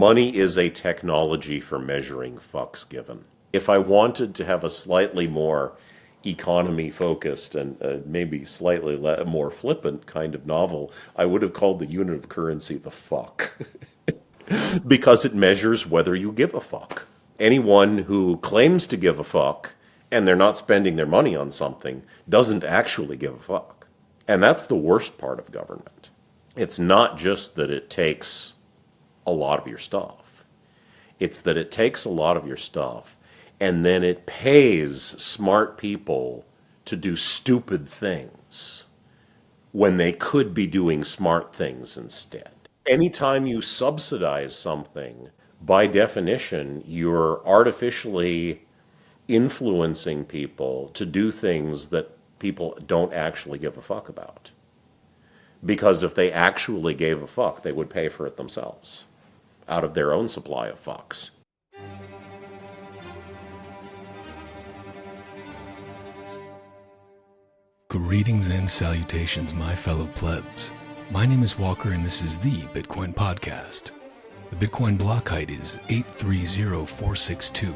money is a technology for measuring fucks given. If I wanted to have a slightly more economy focused and maybe slightly more flippant kind of novel, I would have called the unit of currency the fuck. Because it measures whether you give a fuck. Anyone who claims to give a fuck and they're not spending their money on something doesn't actually give a fuck. And that's the worst part of government. It's not just that it takes a lot of your stuff. It's that it takes a lot of your stuff and then it pays smart people to do stupid things when they could be doing smart things instead. Anytime you subsidize something, by definition, you're artificially influencing people to do things that people don't actually give a fuck about. Because if they actually gave a fuck, they would pay for it themselves out of their own supply of fucks. Greetings and salutations, my fellow plebs. My name is Walker, and this is the Bitcoin Podcast. The Bitcoin block height is 830462,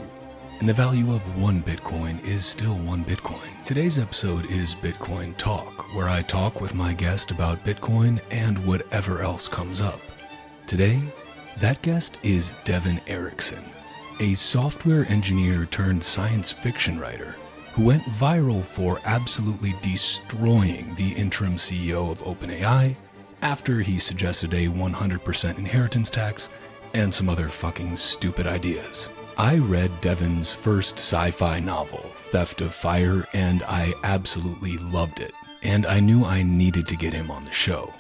and the value of one Bitcoin is still one Bitcoin. Today's episode is Bitcoin Talk, where I talk with my guest about Bitcoin and whatever else comes up. Today, that guest is Devon Eriksen, a software engineer turned science fiction writer who went viral for absolutely destroying the interim CEO of OpenAI after he suggested a 100% inheritance tax and some other fucking stupid ideas. I read Devon's first sci-fi novel, Theft of Fire, and I absolutely loved it, and I knew I needed to get him on the show.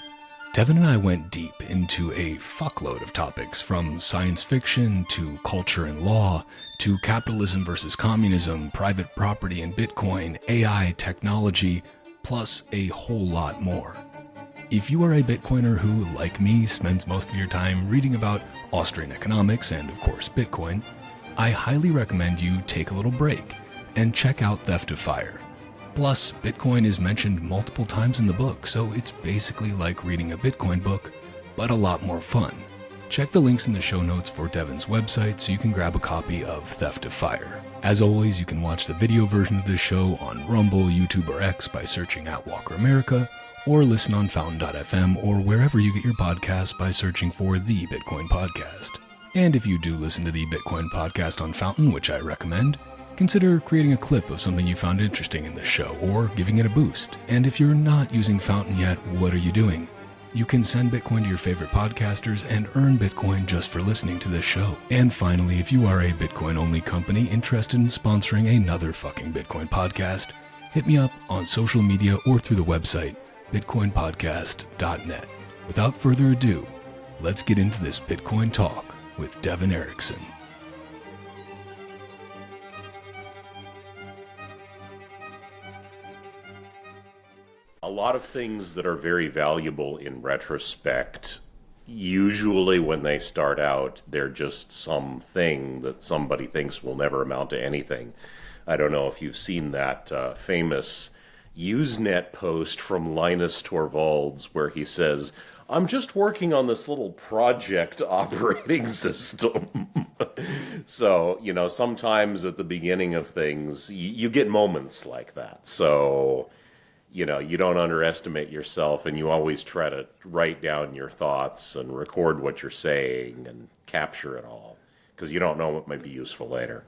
Devon and I went deep into a fuckload of topics, from science fiction to culture and law, to capitalism versus communism, private property and Bitcoin, AI, technology, plus a whole lot more. If you are a Bitcoiner who, like me, spends most of your time reading about Austrian economics and, of course, Bitcoin, I highly recommend you take a little break and check out Theft of Fire. Plus, Bitcoin is mentioned multiple times in the book, so it's basically like reading a Bitcoin book, but a lot more fun. Check the links in the show notes for Devon's website so you can grab a copy of Theft of Fire. As always, you can watch the video version of this show on Rumble, YouTube, or X by searching at Walker America, or listen on Fountain.fm or wherever you get your podcasts by searching for The Bitcoin Podcast. And if you do listen to The Bitcoin Podcast on Fountain, which I recommend, consider creating a clip of something you found interesting in this show, or giving it a boost. And if you're not using Fountain yet, what are you doing? You can send Bitcoin to your favorite podcasters and earn Bitcoin just for listening to this show. And finally, if you are a Bitcoin-only company interested in sponsoring another fucking Bitcoin podcast, hit me up on social media or through the website, bitcoinpodcast.net. Without further ado, let's get into this Bitcoin talk with Devon Eriksen. A lot of things that are very valuable in retrospect, usually when they start out, they're just something that somebody thinks will never amount to anything. I don't know if you've seen that famous Usenet post from Linus Torvalds where he says, "I'm just working on this little project operating system." So, sometimes at the beginning of things, you get moments like that. So, you don't underestimate yourself, and you always try to write down your thoughts and record what you're saying and capture it all, because you don't know what might be useful later.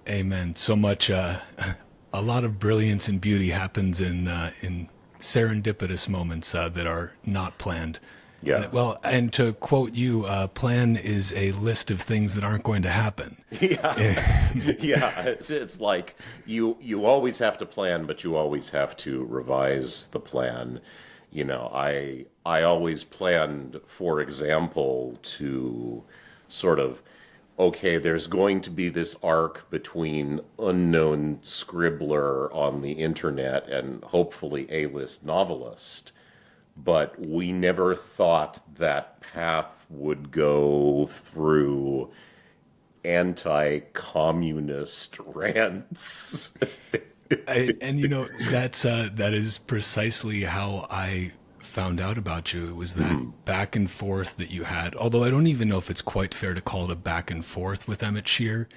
Amen. So much, a lot of brilliance and beauty happens in serendipitous moments that are not planned. Yeah. And to quote you, plan is a list of things that aren't going to happen. Yeah. Yeah. It's like you always have to plan, but you always have to revise the plan. I always planned, for example, to sort of, okay, there's going to be this arc between unknown scribbler on the internet and hopefully A-list novelist. But we never thought that path would go through anti-communist rants. That is precisely how I found out about you, it was that back and forth that you had. Although I don't even know if it's quite fair to call it a back and forth with Emmett Shear,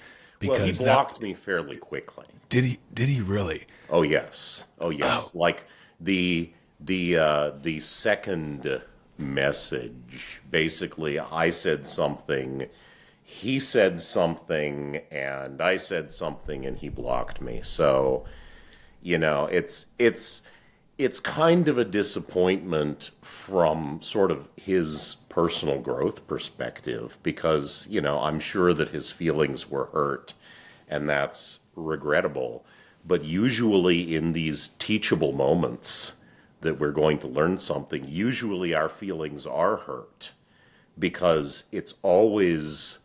Well, he because blocked me fairly quickly. did he really? Oh yes, oh Oh, yes. Like the second message, basically, I said something, he said something, and I said something, and he blocked me. So, it's kind of a disappointment from sort of his personal growth perspective because, I'm sure that his feelings were hurt and that's regrettable. But usually in these teachable moments that we're going to learn something, usually our feelings are hurt because it's always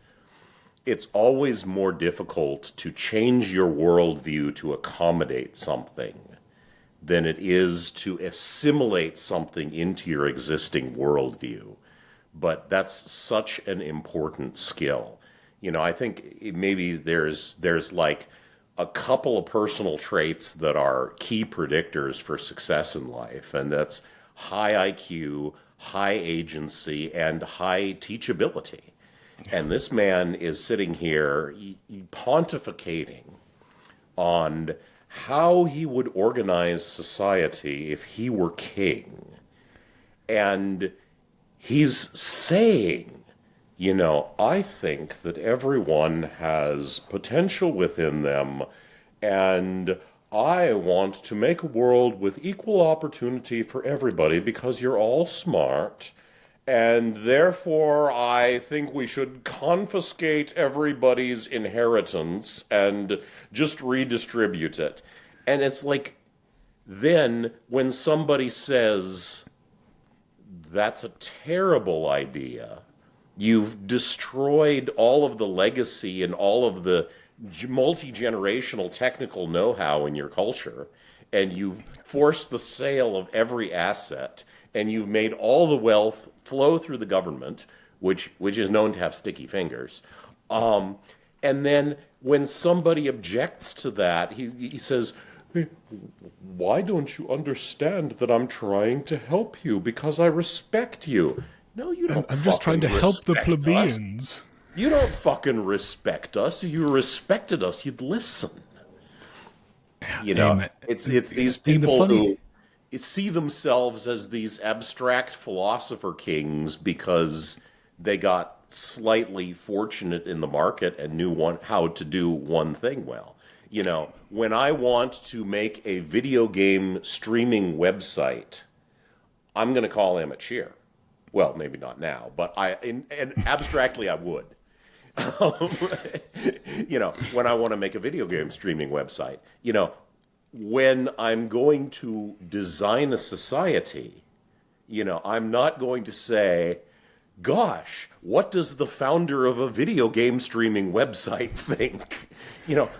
more difficult to change your worldview to accommodate something than it is to assimilate something into your existing worldview. But that's such an important skill. I think maybe there's like a couple of personal traits that are key predictors for success in life, and that's high IQ, high agency, and high teachability. And this man is sitting here pontificating on how he would organize society if he were king. And he's saying, I think that everyone has potential within them, and I want to make a world with equal opportunity for everybody because you're all smart, and therefore I think we should confiscate everybody's inheritance and just redistribute it. And it's like, then when somebody says, that's a terrible idea, you've destroyed all of the legacy and all of the multi-generational technical know-how in your culture, and you've forced the sale of every asset, and you've made all the wealth flow through the government, which is known to have sticky fingers. And then when somebody objects to that, he says, "Hey, why don't you understand that I'm trying to help you because I respect you?" No, you don't. I'm just trying to fucking help the respect us. plebeians. You don't fucking respect us. If you respected us, you'd listen. Amen. It's these And the people funny, who see themselves as these abstract philosopher kings because they got slightly fortunate in the market and knew how to do one thing well. When I want to make a video game streaming website, I'm going to call Emmett Shear. Well, maybe not now, but and abstractly I would. Um, when I want to make a video game streaming website, when I'm going to design a society, I'm not going to say, gosh, what does the founder of a video game streaming website think?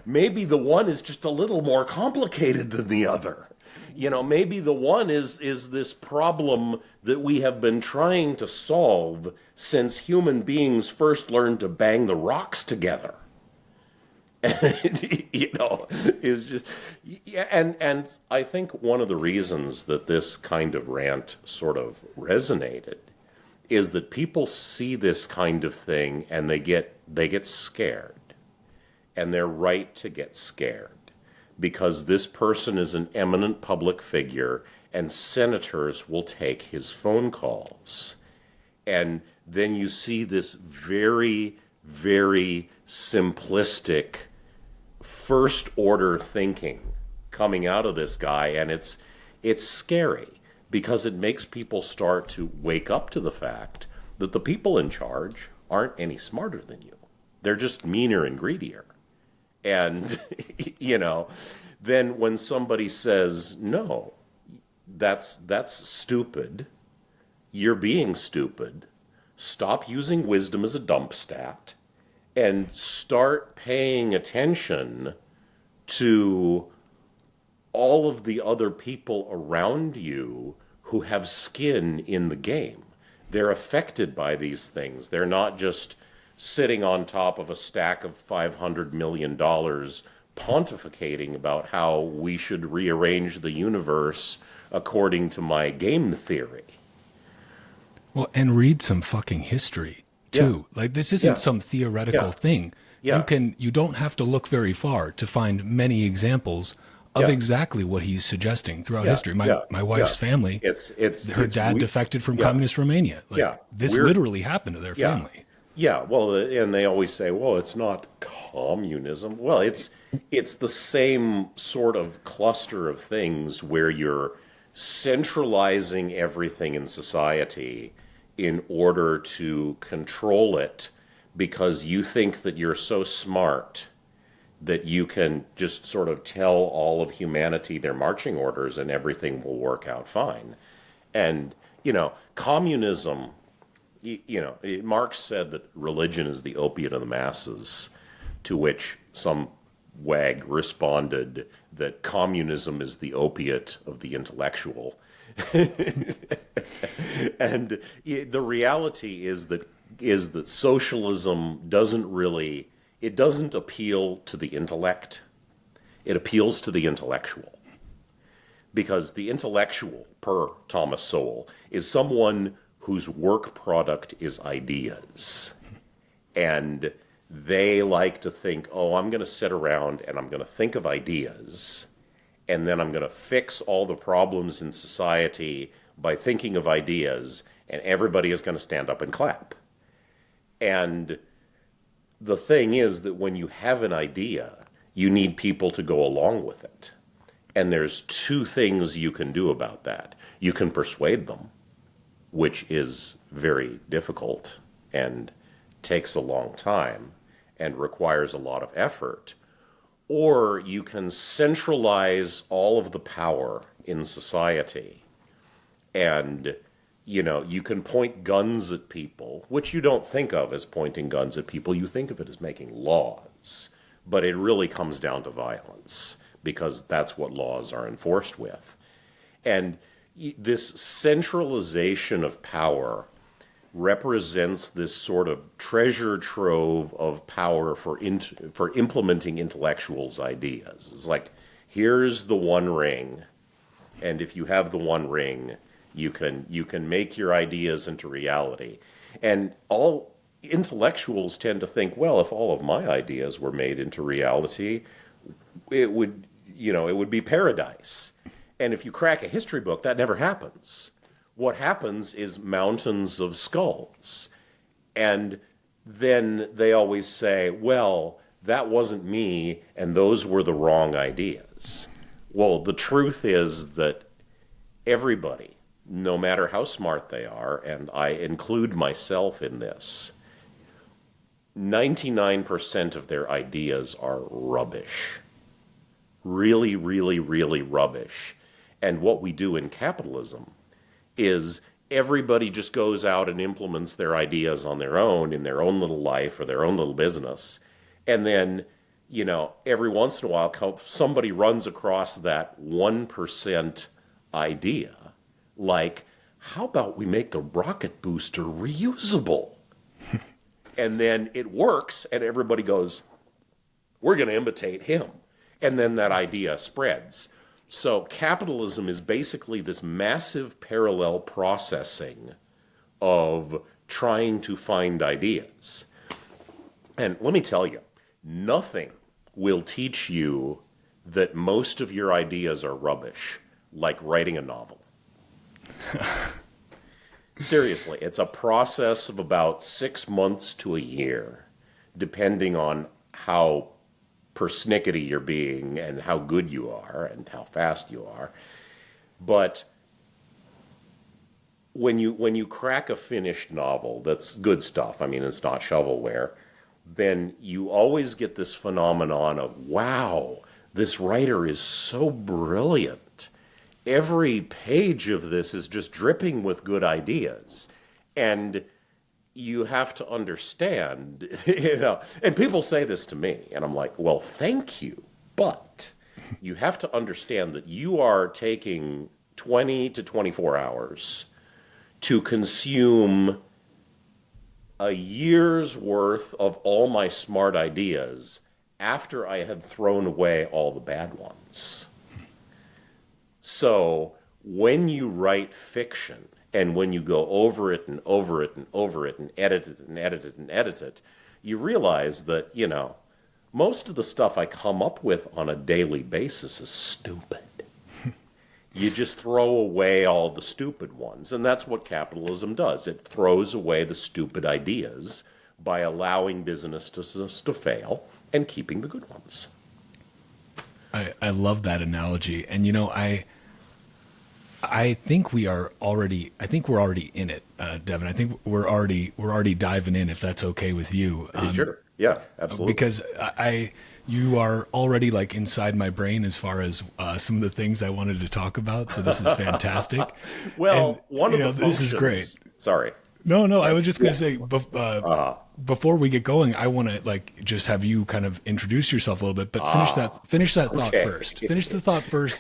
Maybe the one is just a little more complicated than the other. Maybe the one is this problem that we have been trying to solve since human beings first learned to bang the rocks together. And, is just, yeah, and I think one of the reasons that this kind of rant sort of resonated is that people see this kind of thing and they get scared. And they're right to get scared because this person is an eminent public figure and senators will take his phone calls. And then you see this very, very simplistic first order thinking coming out of this guy, and it's scary because it makes people start to wake up to the fact that the people in charge aren't any smarter than you. They're just meaner and greedier. And, then when somebody says, no, that's stupid, you're being stupid, stop using wisdom as a dump stat, and start paying attention to all of the other people around you who have skin in the game. They're affected by these things. They're not just sitting on top of a stack of $500 million pontificating about how we should rearrange the universe according to my game theory. Well, and read some fucking history too. Like this isn't some theoretical thing. Yeah. You don't have to look very far to find many examples of exactly what he's suggesting throughout history. My wife's family, her dad defected from communist Romania. Like this literally happened to their family. Yeah, well, and they always say, well, it's not communism. Well, it's the same sort of cluster of things where you're centralizing everything in society in order to control it because you think that you're so smart that you can just sort of tell all of humanity their marching orders and everything will work out fine. And, communism, Marx said that religion is the opiate of the masses, to which some wag responded that communism is the opiate of the intellectual. And the reality is that socialism doesn't appeal to the intellect. It appeals to the intellectual. Because the intellectual, per Thomas Sowell, is someone whose work product is ideas. And they like to think, oh, I'm going to sit around and I'm going to think of ideas, and then I'm going to fix all the problems in society by thinking of ideas, and everybody is going to stand up and clap. And the thing is that when you have an idea, you need people to go along with it. And there's two things you can do about that. You can persuade them, which is very difficult and takes a long time and requires a lot of effort. Or you can centralize all of the power in society. And, you can point guns at people, which you don't think of as pointing guns at people. You think of it as making laws. But it really comes down to violence, because that's what laws are enforced with. And this centralization of power represents this sort of treasure trove of power for implementing intellectuals' ideas. It's like, here's the one ring, and if you have the one ring, you can make your ideas into reality. And all intellectuals tend to think, well, if all of my ideas were made into reality, it would be paradise. And if you crack a history book, that never happens. What happens is mountains of skulls. And then they always say, well, that wasn't me, and those were the wrong ideas. Well, the truth is that everybody, no matter how smart they are, and I include myself in this, 99% of their ideas are rubbish. Really, really, really rubbish. And what we do in capitalism is everybody just goes out and implements their ideas on their own in their own little life or their own little business. And then, every once in a while, somebody runs across that 1% idea. Like, how about we make the rocket booster reusable? And then it works, and everybody goes, we're going to imitate him. And then that idea spreads. So capitalism is basically this massive parallel processing of trying to find ideas. And let me tell you, nothing will teach you that most of your ideas are rubbish like writing a novel. Seriously, it's a process of about 6 months to a year, depending on how persnickety you're being and how good you are and how fast you are. But when you crack a finished novel that's good stuff, I mean, it's not shovelware, then you always get this phenomenon of, wow, this writer is so brilliant. Every page of this is just dripping with good ideas. And you have to understand, and people say this to me, and I'm like, well, thank you. But you have to understand that you are taking 20 to 24 hours to consume a year's worth of all my smart ideas after I had thrown away all the bad ones. So when you write fiction And when you go over it and over it and over it and edit it and edit it and edit it, you realize that, most of the stuff I come up with on a daily basis is stupid. You just throw away all the stupid ones. And that's what capitalism does. It throws away the stupid ideas by allowing businesses to fail and keeping the good ones. I love that analogy. And, I think we're already in it, Devon. I think we're already diving in, if that's okay with you. Sure. Yeah, absolutely. Because you are already like inside my brain as far as some of the things I wanted to talk about. So this is fantastic. Well, and, one of the functions, this is great. Sorry. No, I was just going to say, before we get going, I want to just have you kind of introduce yourself a little bit, but finish that thought first. Finish the thought first,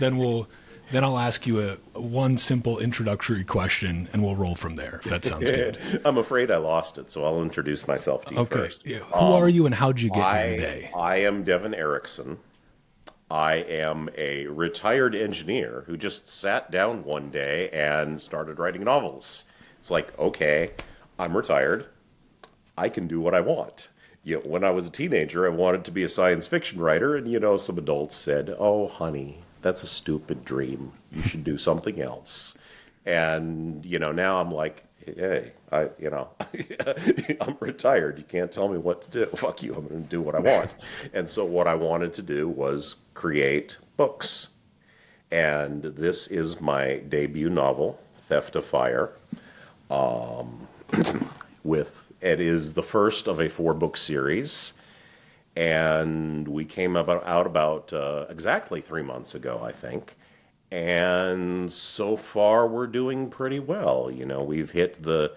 then I'll ask you one simple introductory question, and we'll roll from there, if that sounds good. I'm afraid I lost it, so I'll introduce myself to you first. Yeah. Who are you, and how'd you get here today? I am Devon Eriksen. I am a retired engineer who just sat down one day and started writing novels. It's like, okay, I'm retired. I can do what I want. When I was a teenager, I wanted to be a science fiction writer, and some adults said, "Oh, honey, that's a stupid dream. You should do something else." And now I'm like, hey, I'm retired. You can't tell me what to do. Fuck you. I'm going to do what I want. And so what I wanted to do was create books. And this is my debut novel, Theft of Fire. It is the first of a 4-book series. And we came out about exactly 3 months ago, I think. And so far, we're doing pretty well. We've hit the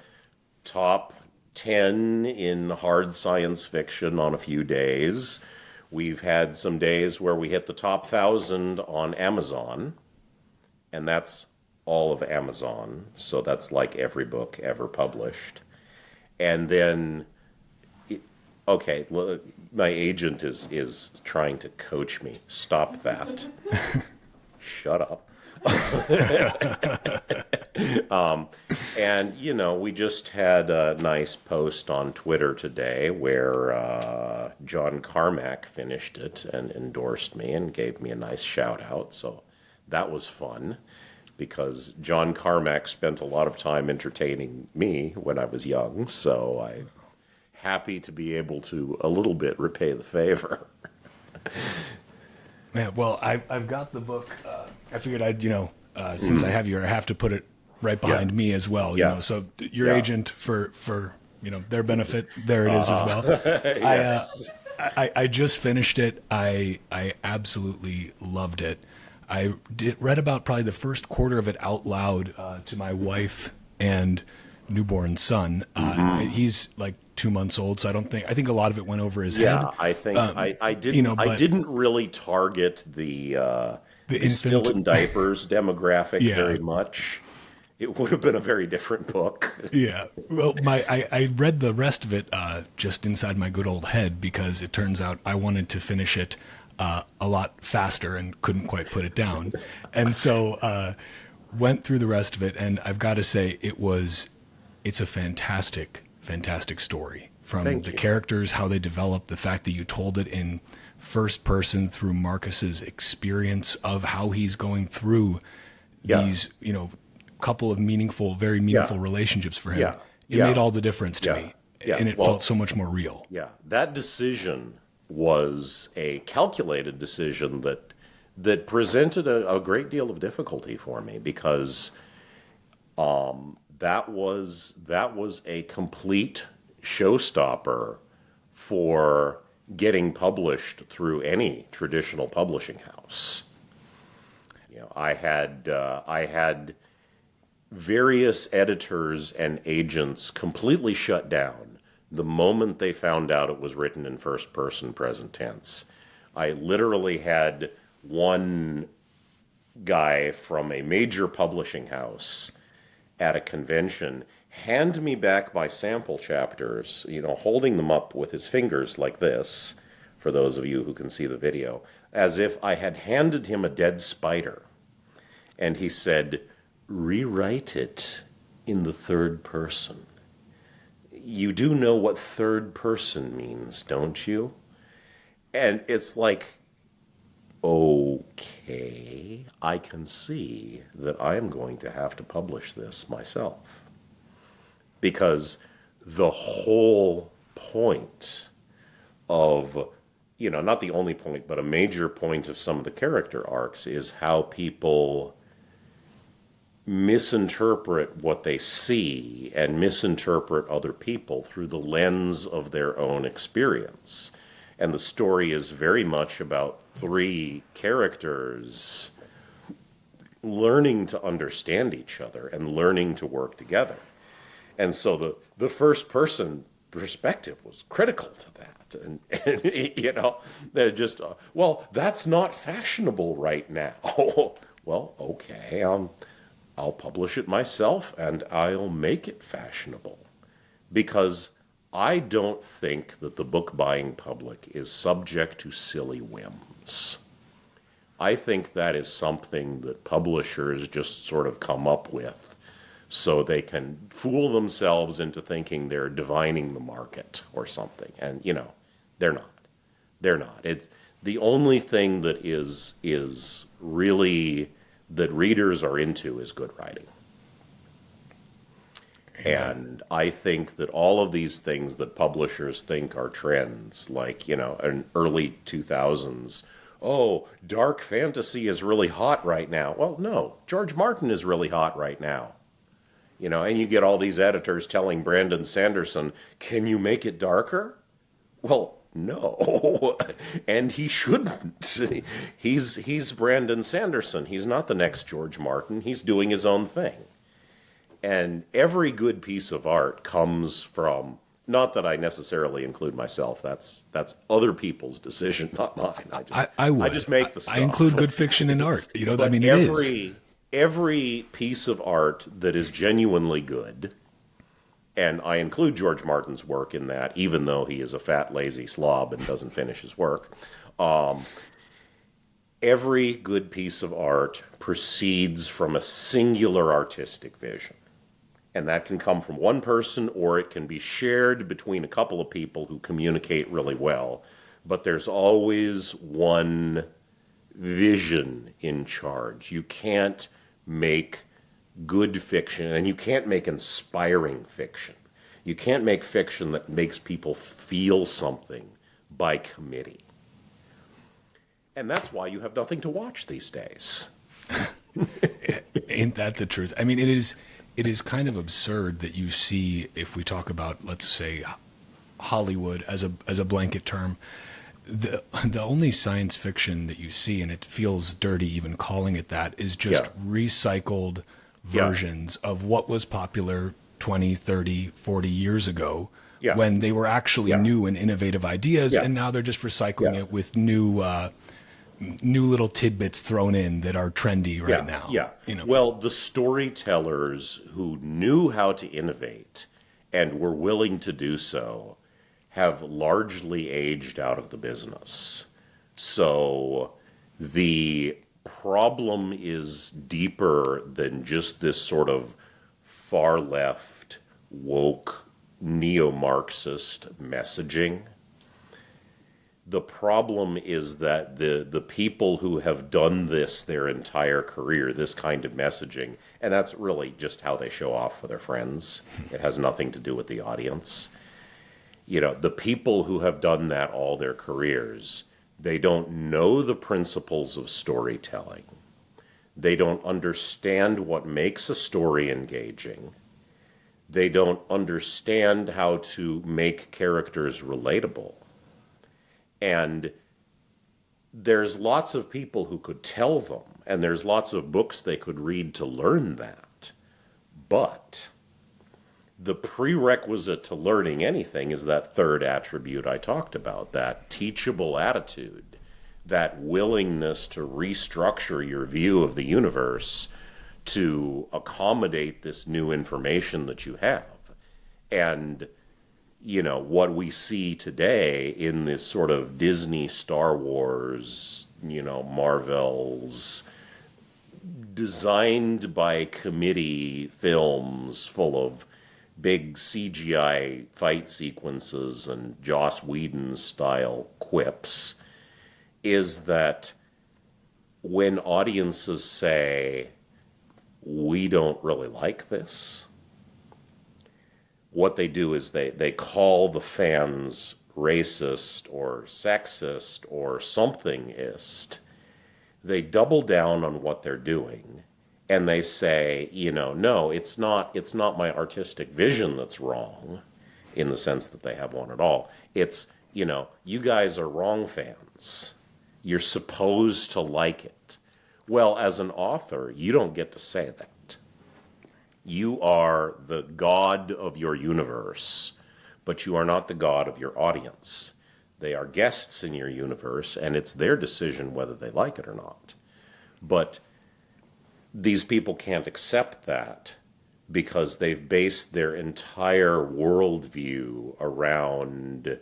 top 10 in hard science fiction on a few days. We've had some days where we hit the top 1,000 on Amazon. And that's all of Amazon. So that's like every book ever published. And then... Okay, well, my agent is trying to coach me. Stop that. Shut up. And, we just had a nice post on Twitter today where John Carmack finished it and endorsed me and gave me a nice shout out. So that was fun because John Carmack spent a lot of time entertaining me when I was young. So I'm happy to be able to a little bit repay the favor. Yeah, well, I've got the book. I figured I'd, since I have you, I have to put it right behind me as well. So your agent for their benefit, there it is as well. Yes. I just finished it. I absolutely loved it. I read about probably the first quarter of it out loud to my wife and newborn son. He's like 2 months old, so I think a lot of it went over his head. Yeah, I think I didn't. I didn't really target the still in diapers demographic very much. It would have been a very different book. Yeah. Well, I read the rest of it just inside my good old head because it turns out I wanted to finish it a lot faster and couldn't quite put it down, and so went through the rest of it. And I've got to say, it's a fantastic story from the characters, how they develop, the fact that you told it in first person through Marcus's experience of how he's going through these, couple of very meaningful relationships for him. It made all the difference to me, and it felt so much more real. Yeah, that decision was a calculated decision that presented a great deal of difficulty for me because that was a complete showstopper for getting published through any traditional publishing house. I had various editors and agents completely shut down the moment they found out it was written in first person present tense. I literally had one guy from a major publishing house at a convention hand me back my sample chapters, holding them up with his fingers like this, for those of you who can see the video, as if I had handed him a dead spider. And he said, "Rewrite it in the third person. You do know what third person means, don't you? And it's like, okay, I can see that I am going to have to publish this myself. Because the whole point of, not the only point, but a major point of some of the character arcs is how people misinterpret what they see and misinterpret other people through the lens of their own experience. And the story is very much about three characters learning to understand each other and learning to work together. And so the first person perspective was critical to that. And they're just, well, that's not fashionable right now. Well, okay, I'll publish it myself and I'll make it fashionable. Because I don't think that the book buying public is subject to silly whims. I think that is something that publishers just sort of come up with so they can fool themselves into thinking they're divining the market or something. And, they're not. They're not. It's the only thing that is really that readers are into is good writing. And I think that all of these things that publishers think are trends, like, in early 2000s, oh, dark fantasy is really hot right now. Well, no, George Martin is really hot right now. And you get all these editors telling Brandon Sanderson, can you make it darker? Well, no, and he shouldn't. He's Brandon Sanderson. He's not the next George Martin. He's doing his own thing. And every good piece of art comes from, not that I necessarily include myself, that's other people's decision, not mine. I would. I just make the stuff. I include good fiction in art. But it is. Every piece of art that is genuinely good, and I include George Martin's work in that, even though he is a fat, lazy slob and doesn't finish his work, every good piece of art proceeds from a singular artistic vision. And that can come from one person, or it can be shared between a couple of people who communicate really well. But there's always one vision in charge. You can't make good fiction, and you can't make inspiring fiction. You can't make fiction that makes people feel something by committee. And that's why you have nothing to watch these days. Ain't that the truth? It is kind of absurd that you see, if we talk about, let's say, Hollywood as a blanket term, the only science fiction that you see, and it feels dirty even calling it that, is just recycled versions of what was popular 20, 30, 40 years ago when they were actually new and innovative ideas, and now they're just recycling it with new little tidbits thrown in that are trendy right now. Well, the storytellers who knew how to innovate and were willing to do so have largely aged out of the business. So the problem is deeper than just this sort of far left, woke, neo-Marxist messaging. The problem is that the people who have done this their entire career, this kind of messaging, and that's really just how they show off for their friends. It has nothing to do with the audience. The people who have done that all their careers, they don't know the principles of storytelling. They don't understand what makes a story engaging. They don't understand how to make characters relatable. And there's lots of people who could tell them, and there's lots of books they could read to learn that. But the prerequisite to learning anything is that third attribute I talked about, that teachable attitude, that willingness to restructure your view of the universe to accommodate this new information that you have. And what we see today in this sort of Disney, Star Wars, Marvel's designed by committee films full of big CGI fight sequences and Joss Whedon style quips is that when audiences say, we don't really like this, what they do is they call the fans racist or sexist or somethingist. They double down on what they're doing, and they say, no, it's not my artistic vision that's wrong, in the sense that they have one at all. It's, you guys are wrong fans. You're supposed to like it. Well, as an author, you don't get to say that. You are the god of your universe, but you are not the god of your audience. They are guests in your universe, and it's their decision whether they like it or not. But these people can't accept that because they've based their entire worldview around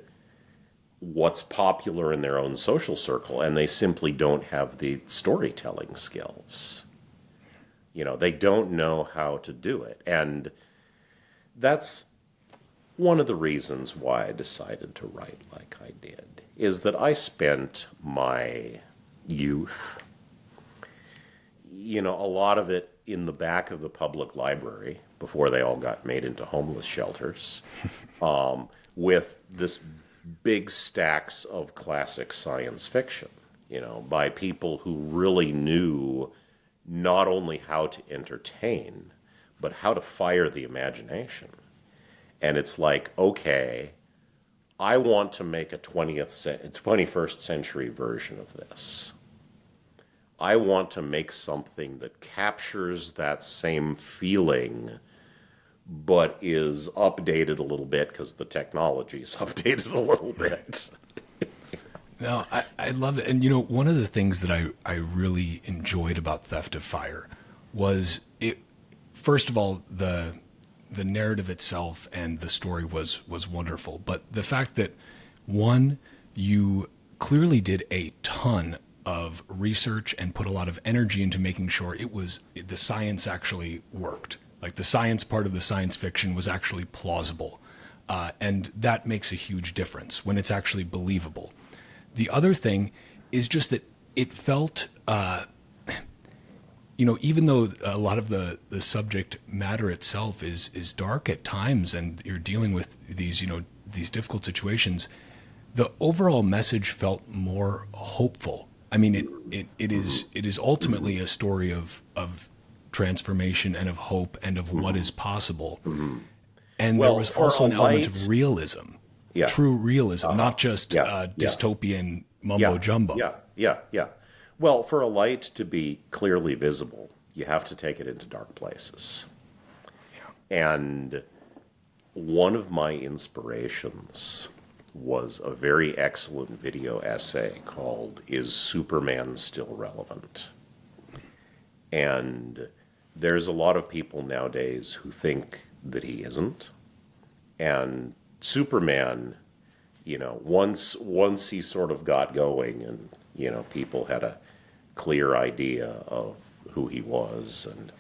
what's popular in their own social circle, and they simply don't have the storytelling skills. They don't know how to do it. And that's one of the reasons why I decided to write like I did, is that I spent my youth, a lot of it in the back of the public library before they all got made into homeless shelters, with this big stacks of classic science fiction, by people who really knew not only how to entertain, but how to fire the imagination. And it's like, okay, I want to make a 21st century version of this. I want to make something that captures that same feeling, but is updated a little bit because the technology is updated a little bit. No, I love it. And, one of the things that I really enjoyed about Theft of Fire was it, first of all, the narrative itself and the story was wonderful. But the fact that, one, you clearly did a ton of research and put a lot of energy into making sure the science actually worked. Like the science part of the science fiction was actually plausible. And that makes a huge difference when it's actually believable. The other thing is just that it felt, even though a lot of the subject matter itself is dark at times and you're dealing with these, these difficult situations, the overall message felt more hopeful. I mean, it is ultimately a story of transformation and of hope and of what is possible. Mm-hmm. And there was also an element of realism. Yeah. True realism, not just dystopian mumbo jumbo. Yeah. Well, for a light to be clearly visible, you have to take it into dark places. Yeah. And one of my inspirations was a very excellent video essay called "Is Superman Still Relevant?" And there's a lot of people nowadays who think that he isn't. And Superman, once he sort of got going and, people had a clear idea of who he was and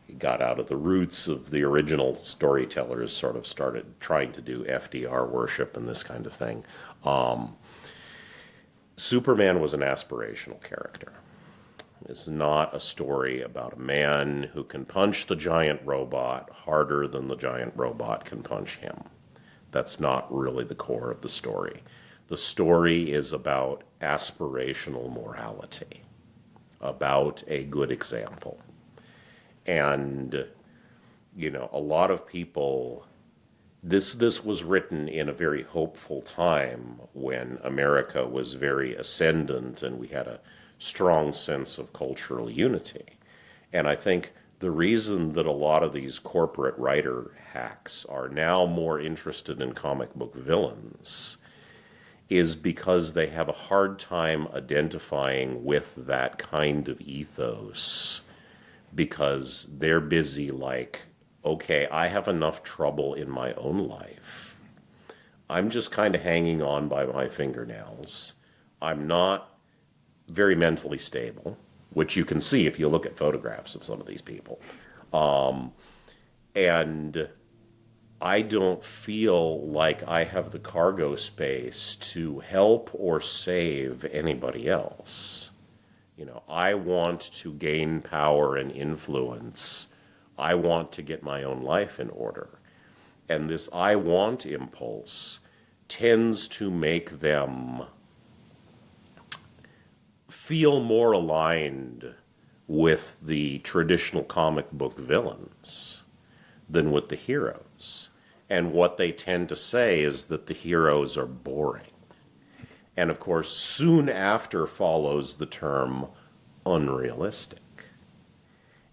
he got out of the roots of the original storytellers, sort of started trying to do FDR worship and this kind of thing. Superman was an aspirational character. It's not a story about a man who can punch the giant robot harder than the giant robot can punch him. That's not really the core of the story. The story is about aspirational morality, about a good example. And, a lot of people, this was written in a very hopeful time when America was very ascendant and we had a strong sense of cultural unity. And I think the reason that a lot of these corporate writer hacks are now more interested in comic book villains is because they have a hard time identifying with that kind of ethos, because they're busy like, okay, I have enough trouble in my own life. I'm just kind of hanging on by my fingernails. I'm not very mentally stable. which you can see if you look at photographs of some of these people. And I don't feel like I have the cargo space to help or save anybody else. You know, I want to gain power and influence. I want to get my own life in order. And this I want impulse tends to make them feel more aligned with the traditional comic book villains than with the heroes. And what they tend to say is that the heroes are boring. And of course, soon after follows the term unrealistic.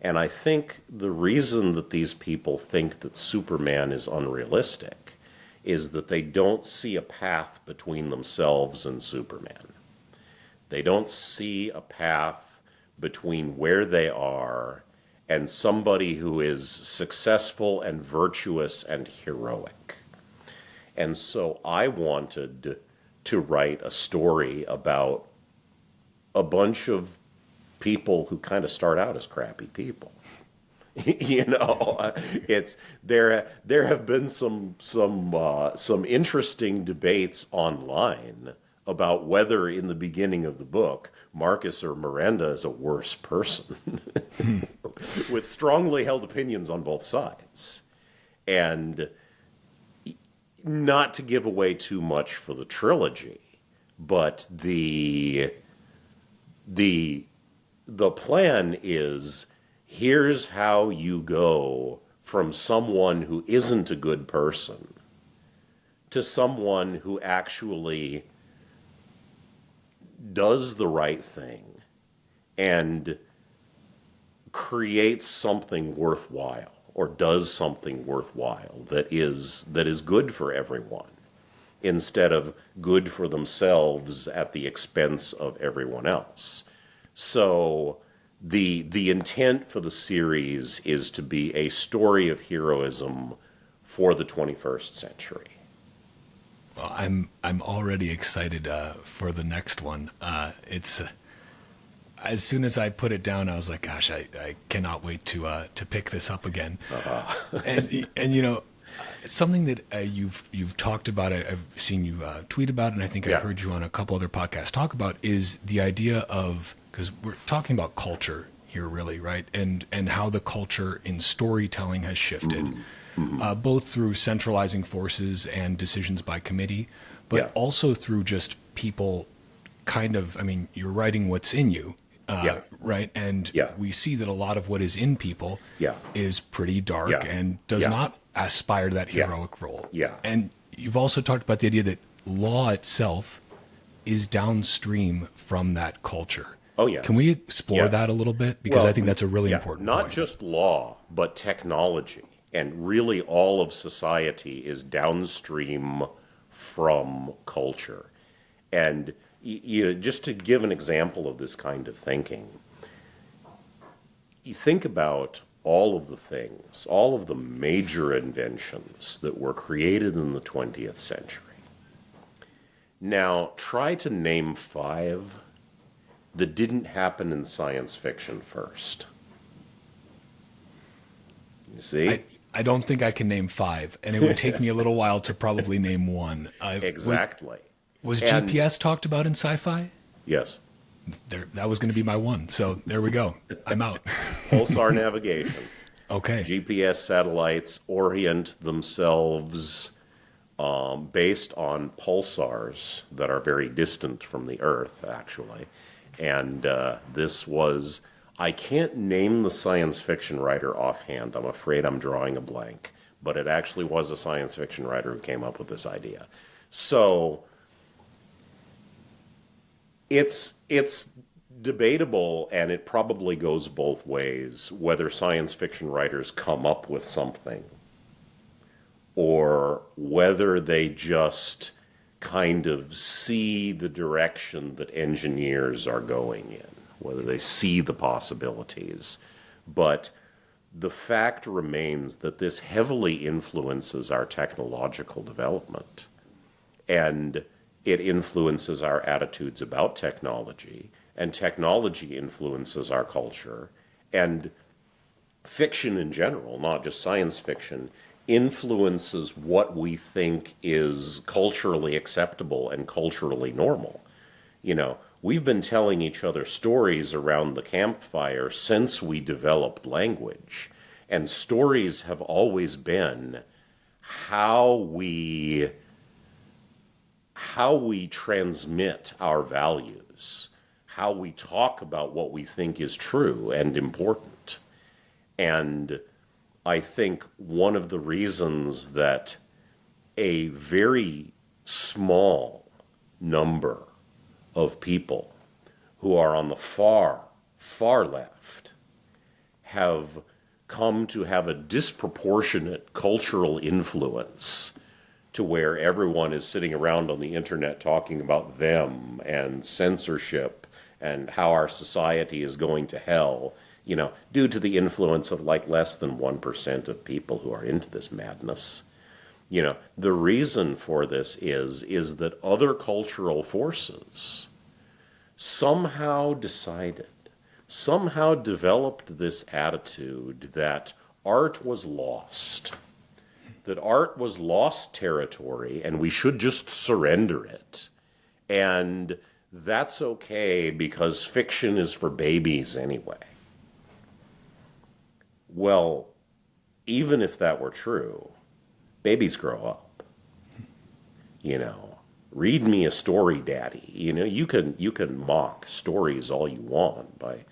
And I think the reason that these people think that Superman is unrealistic is that they don't see a path between themselves and Superman. They don't see a path between where they are and somebody who is successful and virtuous and heroic. And so I wanted to write a story about a bunch of people who kind of start out as crappy people. You know, it's there have been some interesting debates online about whether in the beginning of the book Marcus or Miranda is a worse person, with strongly held opinions on both sides. And not to give away too much for the trilogy, but the plan is, here's how you go from someone who isn't a good person to someone who actually does the right thing and creates something worthwhile, or does something worthwhile that is good for everyone, instead of good for themselves at the expense of everyone else. So the intent for the series is to be a story of heroism for the 21st century. Well, I'm already excited for the next one. It's as soon as I put it down, I was like, gosh, I cannot wait to pick this up again. And you know, it's something that you've talked about. I've seen you tweet about, and I think I heard you on a couple other podcasts talk about, is the idea of, because we're talking about culture here, really, right? And how the culture in storytelling has shifted, both through centralizing forces and decisions by committee, but also through just people kind of, I mean, you're writing what's in you, right? And we see that a lot of what is in people is pretty dark and does not aspire to that heroic role. And you've also talked about the idea that law itself is downstream from that culture. Oh, yes. Can we explore that a little bit? Because I think that's a really important point. Not just law, but technology. And really all of society is downstream from culture. And you know, just to give an example of this kind of thinking, you think about all of the things, all of the major inventions that were created in the 20th century. Now, try to name 5 that didn't happen in science fiction first. You see? I don't think I can name 5, and it would take me a little while to probably name one. Exactly. Was GPS talked about in sci-fi? Yes. That was going to be my one. So there we go. I'm out. Pulsar navigation. Okay. GPS satellites orient themselves based on pulsars that are very distant from the Earth, actually. And this was, I can't name the science fiction writer offhand. I'm afraid I'm drawing a blank. But it actually was a science fiction writer who came up with this idea. So it's debatable, and it probably goes both ways, whether science fiction writers come up with something or whether they just kind of see the direction that engineers are going in, whether they see the possibilities. But the fact remains that this heavily influences our technological development, and it influences our attitudes about technology, and technology influences our culture, and fiction in general, not just science fiction, influences what we think is culturally acceptable and culturally normal. You know, we've been telling each other stories around the campfire since we developed language. And stories have always been how we transmit our values, how we talk about what we think is true and important. And I think one of the reasons that a very small number of people who are on the far, far left have come to have a disproportionate cultural influence to where everyone is sitting around on the internet talking about them and censorship and how our society is going to hell, you know, due to the influence of like less than 1% of people who are into this madness. You know, the reason for this is that other cultural forces somehow developed this attitude that art was lost, that art was lost territory and we should just surrender it. And that's okay because fiction is for babies anyway. Well, even if that were true, babies grow up. You know, read me a story, daddy. You know, you can mock stories all you want by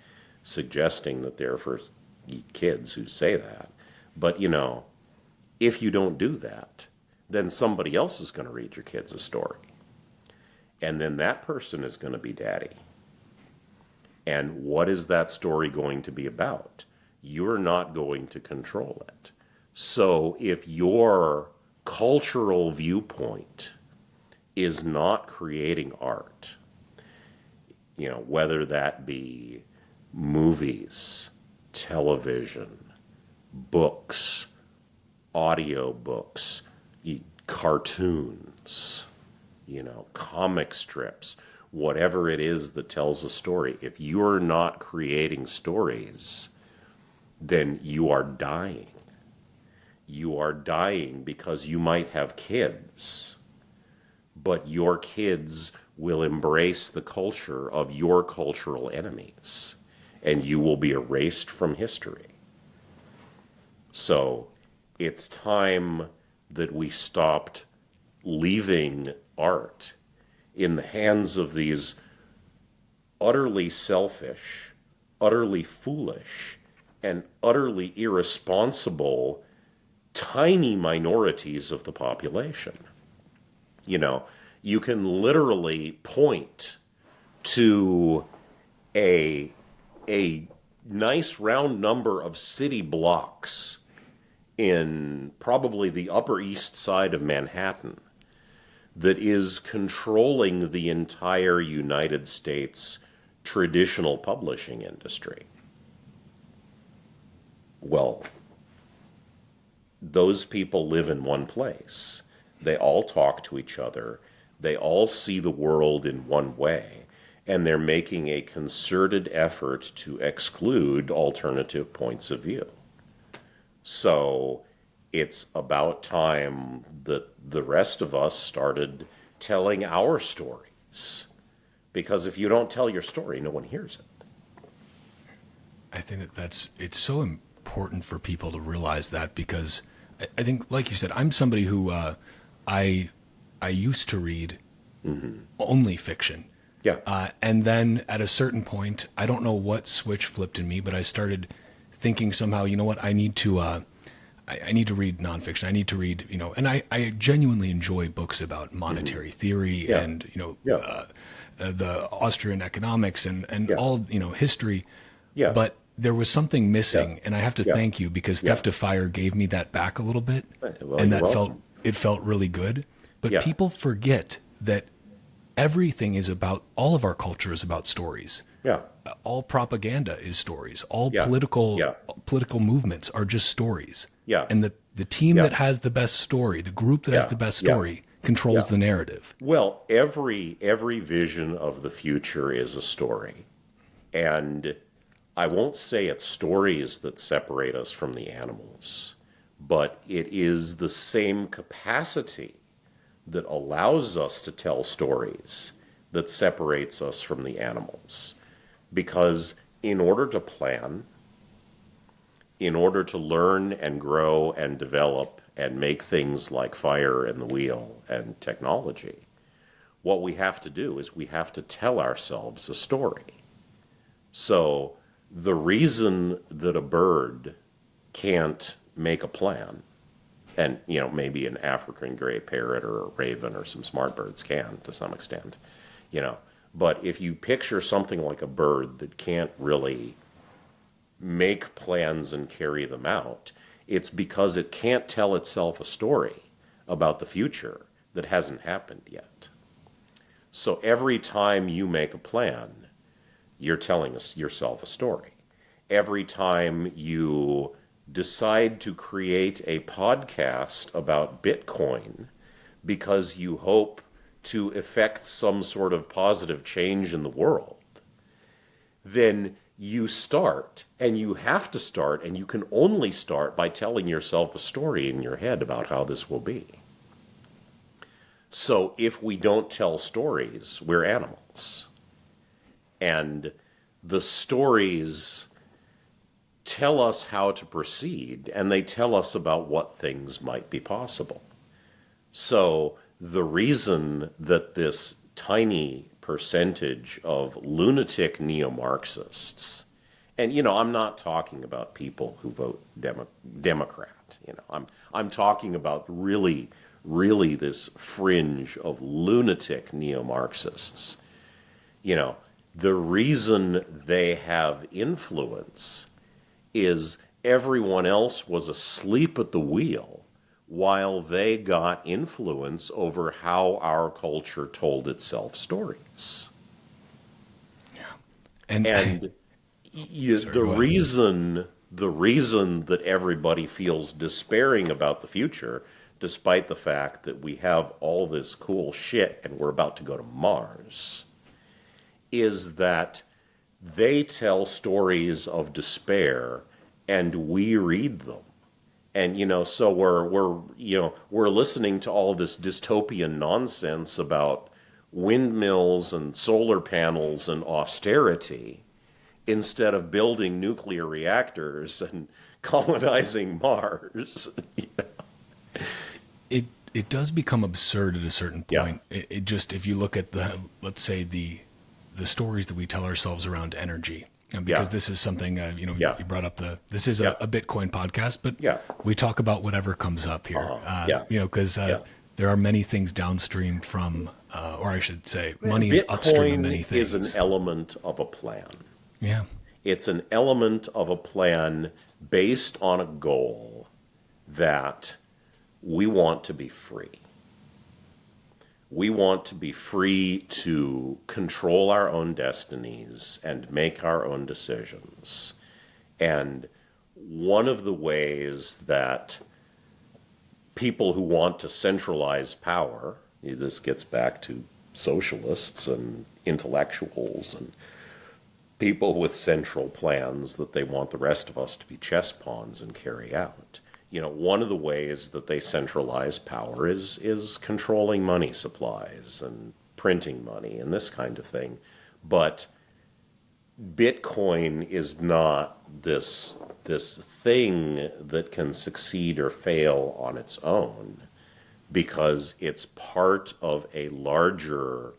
suggesting that they're for kids who say that. But, you know, if you don't do that, then somebody else is going to read your kids a story. And then that person is going to be daddy. And what is that story going to be about? You're not going to control it. So if your cultural viewpoint is not creating art, you know, whether that be movies, television, books, audiobooks, cartoons, you know, comic strips, whatever it is that tells a story, if you're not creating stories, then you are dying. You are dying because you might have kids, but your kids will embrace the culture of your cultural enemies, and you will be erased from history. So it's time that we stopped leaving art in the hands of these utterly selfish, utterly foolish, and utterly irresponsible tiny minorities of the population. You know, you can literally point to a nice round number of city blocks in probably the Upper East Side of Manhattan that is controlling the entire United States traditional publishing industry. Well, those people live in one place. They all talk to each other. They all see the world in one way. And they're making a concerted effort to exclude alternative points of view. So it's about time that the rest of us started telling our stories. Because if you don't tell your story, no one hears it. I think it's so important for people to realize that, because I think, like you said, I'm somebody who I used to read only fiction. Yeah. And then at a certain point, I don't know what switch flipped in me, but I started thinking somehow, you know what, I need to read nonfiction. I need to read, you know, and I genuinely enjoy books about monetary theory and, you know, the Austrian economics and all, you know, history. Yeah. But there was something missing, and I have to thank you, because Theft of Fire gave me that back a little bit, and that felt really good. But people forget that everything is about, all of our culture is about stories. Yeah. All propaganda is stories. All political movements are just stories. Yeah. And the team that has the best story, the group that has the best story, controls the narrative. Well, every vision of the future is a story. And I won't say it's stories that separate us from the animals, but it is the same capacity that allows us to tell stories that separates us from the animals. Because in order to plan, in order to learn and grow and develop and make things like fire and the wheel and technology, what we have to do is we have to tell ourselves a story. So the reason that a bird can't make a plan, and maybe an African gray parrot or a raven or some smart birds can to some extent, but if you picture something like a bird that can't really make plans and carry them out, it's because it can't tell itself a story about the future that hasn't happened yet. So every time you make a plan, you're telling yourself a story. Every time you decide to create a podcast about Bitcoin because you hope to effect some sort of positive change in the world, then you start, and you have to start, and you can only start by telling yourself a story in your head about how this will be. So if we don't tell stories, we're animals. And the stories tell us how to proceed, and they tell us about what things might be possible. So the reason that this tiny percentage of lunatic neo-Marxists, and I'm not talking about people who vote Democrat, I'm talking about really this fringe of lunatic neo-Marxists. The reason they have influence is everyone else was asleep at the wheel while they got influence over how our culture told itself stories. Yeah. And sorry, the reason that everybody feels despairing about the future, despite the fact that we have all this cool shit and we're about to go to Mars, is that they tell stories of despair and we read them. And so we're listening to all this dystopian nonsense about windmills and solar panels and austerity instead of building nuclear reactors and colonizing Mars. It does become absurd at a certain point. Yeah. It just, if you look at let's say the stories that we tell ourselves around energy, because this is something, you brought up this is a Bitcoin podcast, but we talk about whatever comes up here, because there are many things downstream from, or I should say, money is upstream of many things. Bitcoin is an element of a plan. Yeah. It's an element of a plan based on a goal that we want to be free. We want to be free to control our own destinies and make our own decisions. And one of the ways that people who want to centralize power, this gets back to socialists and intellectuals and people with central plans that they want the rest of us to be chess pawns and carry out. One of the ways that they centralize power is controlling money supplies and printing money and this kind of thing. But Bitcoin is not this thing that can succeed or fail on its own, because it's part of a larger,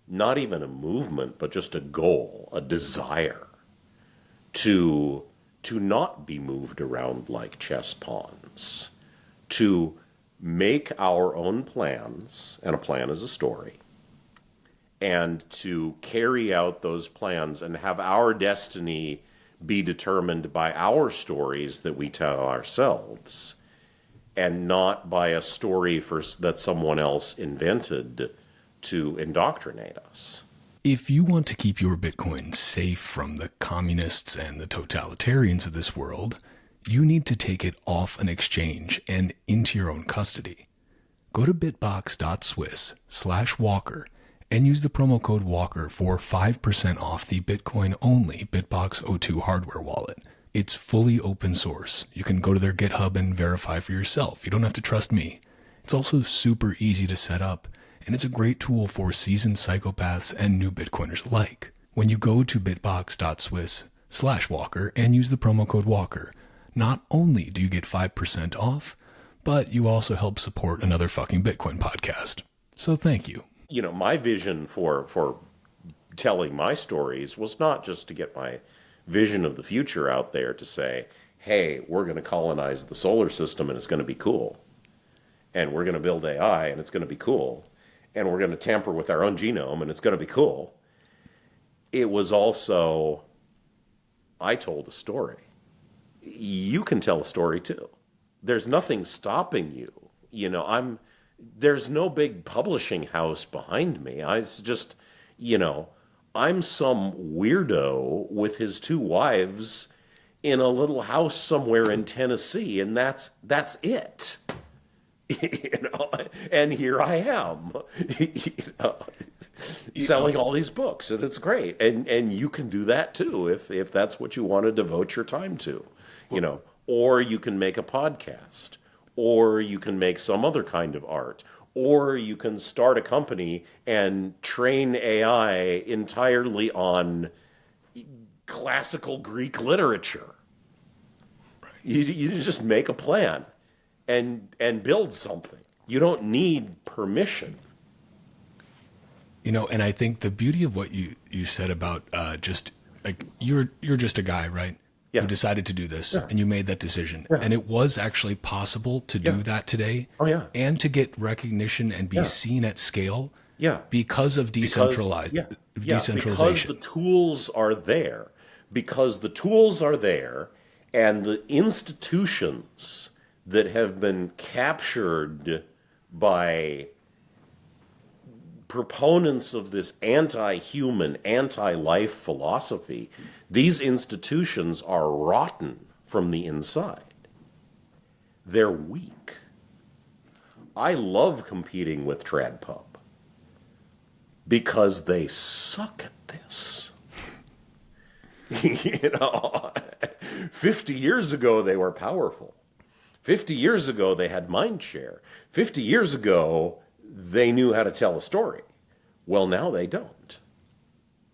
not even a movement, but just a goal, a desire to not be moved around like chess pawns, to make our own plans, and a plan is a story, and to carry out those plans and have our destiny be determined by our stories that we tell ourselves, and not by a story that someone else invented to indoctrinate us. If you want to keep your Bitcoin safe from the communists and the totalitarians of this world, you need to take it off an exchange and into your own custody. Go to bitbox.swiss/walker and use the promo code Walker for 5% off the Bitcoin-only BitBox02 hardware wallet. It's fully open source. You can go to their GitHub and verify for yourself. You don't have to trust me. It's also super easy to set up, and it's a great tool for seasoned psychopaths and new Bitcoiners alike. When you go to bitbox.swiss/Walker and use the promo code Walker, not only do you get 5% off, but you also help support another fucking Bitcoin podcast. So thank you. You know, my vision for telling my stories was not just to get my vision of the future out there to say, hey, we're going to colonize the solar system and it's going to be cool. And we're going to build AI and it's going to be cool. And we're going to tamper with our own genome and it's going to be cool. It was also, I told a story. You can tell a story too. There's nothing stopping you. You know, there's no big publishing house behind me. It's just, you know, I'm some weirdo with his two wives in a little house somewhere in Tennessee, and that's it. You know, and here I am, you know, selling all these books, and it's great. And you can do that too if that's what you want to devote your time to, you know. Or you can make a podcast, or you can make some other kind of art, or you can start a company and train AI entirely on classical Greek literature. Right. You just make a plan and build something. You don't need permission. You know, and I think the beauty of what you said about just like you're just a guy, right? Yeah. Who decided to do this, and you made that decision. Yeah. And it was actually possible to do that today. Oh, yeah. And to get recognition and be seen at scale because of decentralization. Because the tools are there. Because the tools are there, and the institutions that have been captured by proponents of this anti-human, anti-life philosophy, these institutions are rotten from the inside. They're weak. I love competing with TradPub because they suck at this. You know, 50 years ago they were powerful. 50 years ago they had mind share. 50 years ago they knew how to tell a story. Well, now they don't.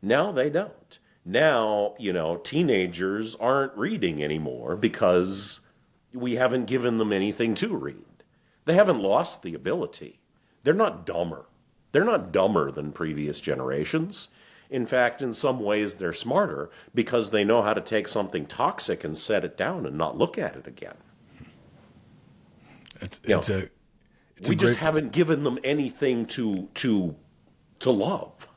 Now they don't. Now, you know, teenagers aren't reading anymore because we haven't given them anything to read. They haven't lost the ability. They're not dumber. They're not dumber than previous generations. In fact, in some ways, they're smarter because they know how to take something toxic and set it down and not look at it again. We just haven't given them anything to love.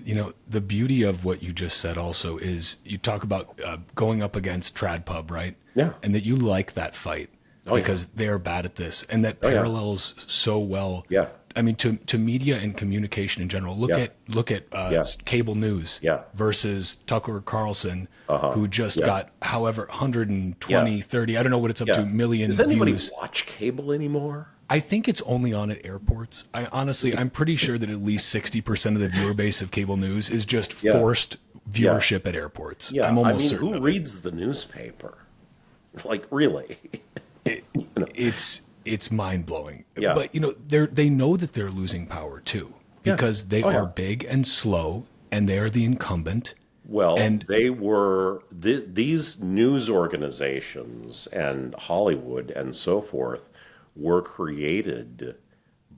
You know, the beauty of what you just said also is you talk about going up against TradPub, right? Yeah. And that you like that fight because they're bad at this, and that parallels so well. Yeah. I mean, to media and communication in general. Look at cable news versus Tucker Carlson, who just got however 120, 30. I don't know what it's up to million views. Does anybody watch cable anymore? I think it's only on at airports. I'm pretty sure that at least 60% of the viewer base of cable news is just forced viewership at airports. Yeah, I'm almost certain. Who reads the newspaper? Like, really? It's mind blowing. Yeah. But you know, they know that they're losing power too because they are big and slow, and they're the incumbent. Well, and they were these news organizations and Hollywood and so forth were created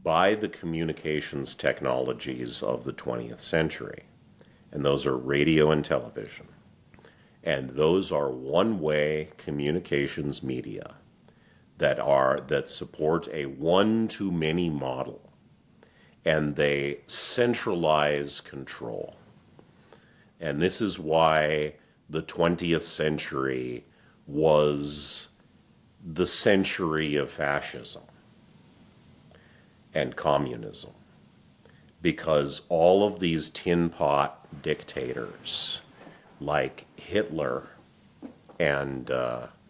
by the communications technologies of the 20th century. And those are radio and television. And those are one-way communications media that support a one-to-many model. And they centralize control. And this is why the 20th century was the century of fascism and communism, because all of these tin pot dictators like Hitler and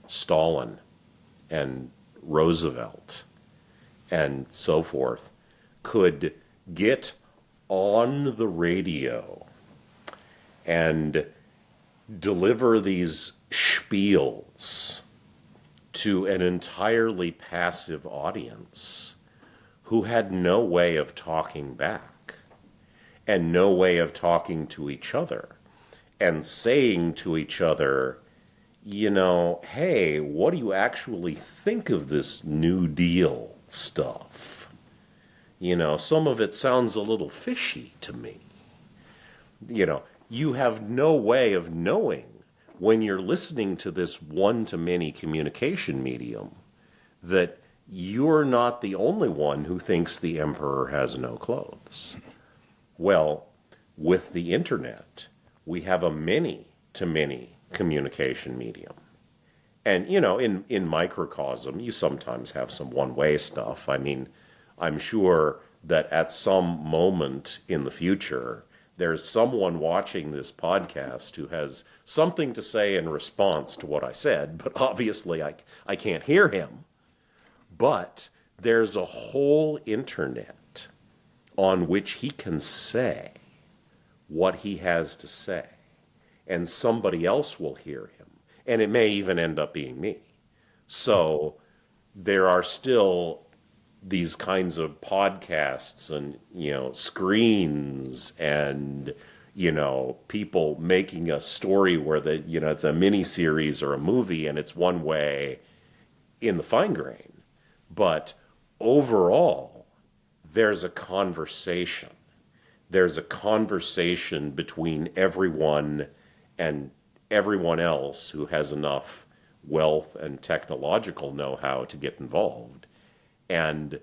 Stalin and Roosevelt and so forth could get on the radio and deliver these spiels to an entirely passive audience who had no way of talking back and no way of talking to each other and saying to each other, hey, what do you actually think of this New Deal stuff? Some of it sounds a little fishy to me. You have no way of knowing when you're listening to this one-to-many communication medium that you're not the only one who thinks the emperor has no clothes. Well, with the internet, we have a many-to-many communication medium. And, in microcosm, you sometimes have some one-way stuff. I mean, I'm sure that at some moment in the future, there's someone watching this podcast who has something to say in response to what I said, but obviously I can't hear him. But there's a whole internet on which he can say what he has to say, and somebody else will hear him, and it may even end up being me. So there are still these kinds of podcasts and, screens and, people making a story where it's a mini series or a movie and it's one way in the fine grain. But overall, there's a conversation. There's a conversation between everyone and everyone else who has enough wealth and technological know-how to get involved. And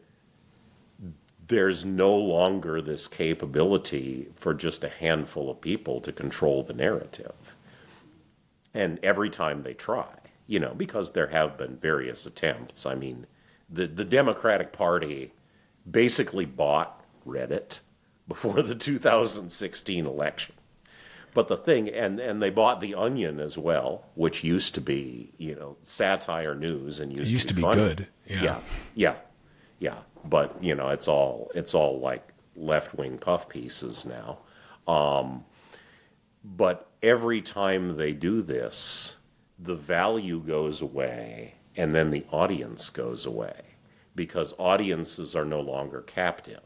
there's no longer this capability for just a handful of people to control the narrative. And every time they try, because there have been various attempts. I mean, the Democratic Party basically bought Reddit before the 2016 election. But the thing, and they bought The Onion as well, which used to be, satire news and used to be funny. Good. Yeah. But, it's all like left-wing puff pieces now. But every time they do this, the value goes away and then the audience goes away, because audiences are no longer captive.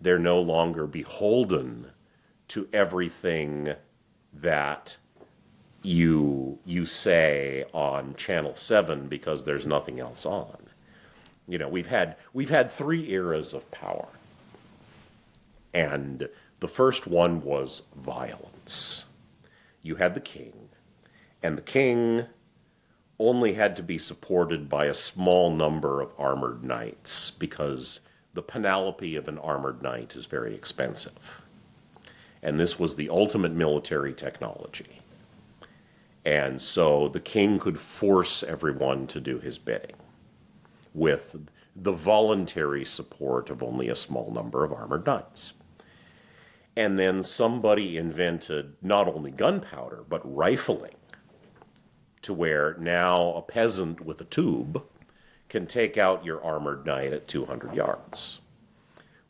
They're no longer beholden to everything that you say on Channel 7 because there's nothing else on. We've had 3 eras of power. And the first one was violence. You had the king, and the king only had to be supported by a small number of armored knights because the panoply of an armored knight is very expensive. And this was the ultimate military technology. And so the king could force everyone to do his bidding with the voluntary support of only a small number of armored knights. And then somebody invented not only gunpowder, but rifling, to where now a peasant with a tube can take out your armored knight at 200 yards.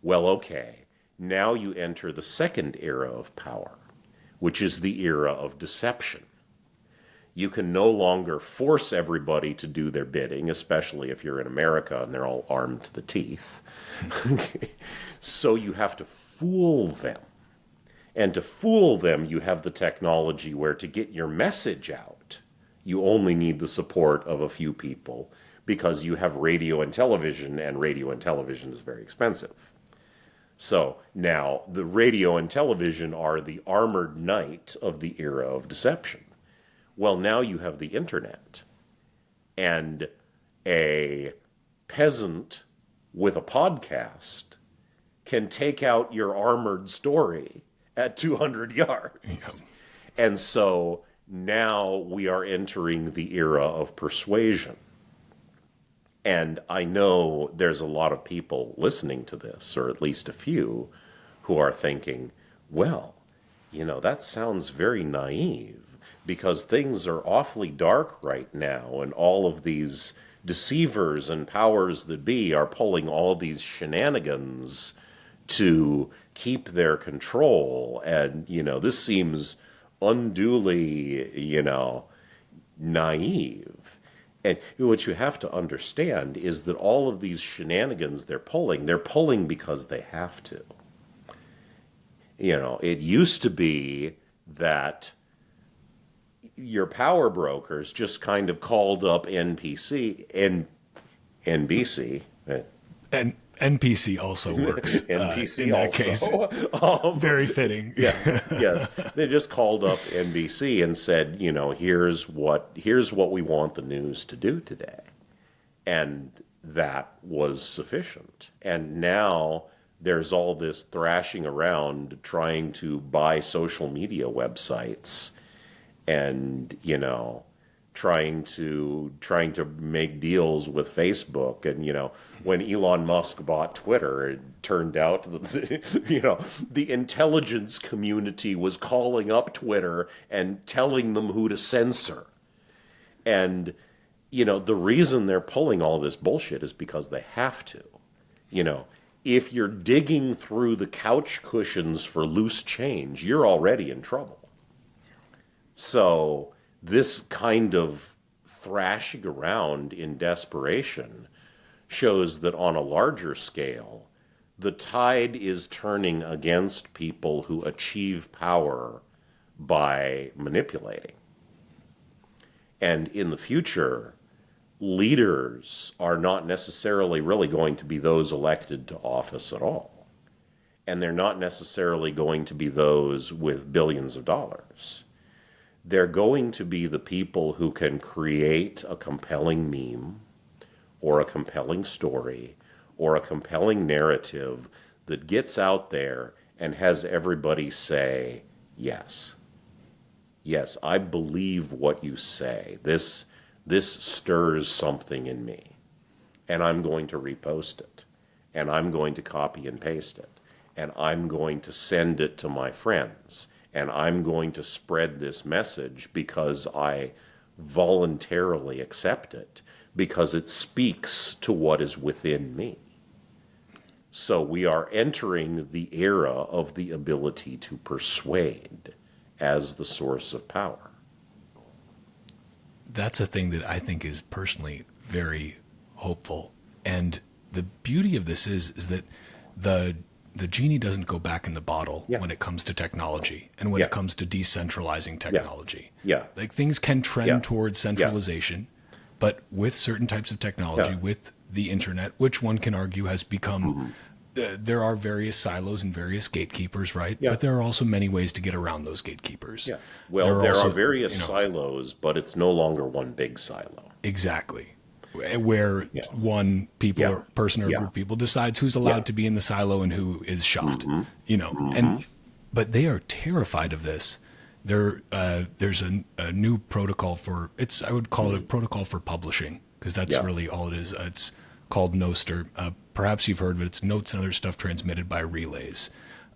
Well, okay, now you enter the second era of power, which is the era of deception. You can no longer force everybody to do their bidding, especially if you're in America and they're all armed to the teeth. So you have to fool them. And to fool them, you have the technology where to get your message out, you only need the support of a few people because you have radio and television is very expensive. So now the radio and television are the armored knight of the era of deception. Well, now you have the internet, and a peasant with a podcast can take out your armored story at 200 yards. Yep. And so now we are entering the era of persuasion. And I know there's a lot of people listening to this, or at least a few, who are thinking, well, that sounds very naive, because things are awfully dark right now, and all of these deceivers and powers that be are pulling all these shenanigans to keep their control. And, this seems unduly, naive. And what you have to understand is that all of these shenanigans they're pulling because they have to. It used to be that your power brokers just kind of called up NBC. And NPC also works. NBC in that also. case. Very fitting. Yes. They just called up NBC and said, here's what we want the news to do today. And that was sufficient. And now there's all this thrashing around trying to buy social media websites and, trying to make deals with Facebook. And, when Elon Musk bought Twitter, it turned out that, the intelligence community was calling up Twitter and telling them who to censor. And, the reason they're pulling all this bullshit is because they have to. If you're digging through the couch cushions for loose change, you're already in trouble. So this kind of thrashing around in desperation shows that on a larger scale, the tide is turning against people who achieve power by manipulating. And in the future, leaders are not necessarily really going to be those elected to office at all. And they're not necessarily going to be those with billions of dollars. They're going to be the people who can create a compelling meme or a compelling story or a compelling narrative that gets out there and has everybody say, yes. Yes, I believe what you say. This stirs something in me. And I'm going to repost it. And I'm going to copy and paste it. And I'm going to send it to my friends. And I'm going to spread this message because I voluntarily accept it, because it speaks to what is within me. So we are entering the era of the ability to persuade as the source of power. That's a thing that I think is personally very hopeful. And the beauty of this is that the genie doesn't go back in the bottle when it comes to technology and when it comes to decentralizing technology. Like things can trend towards centralization, but with certain types of technology, with the internet, which one can argue has become, there are various silos and various gatekeepers, right? But there are also many ways to get around those gatekeepers. Well, there are various silos, but it's no longer one big silo. Exactly. Where one people or person or group of people decides who's allowed to be in the silo and who is shot, and but they are terrified of this. There's a new protocol for I would call it a protocol for publishing, because that's really all it is. It's called Noster. Perhaps you've heard of it. It's notes and other stuff transmitted by relays.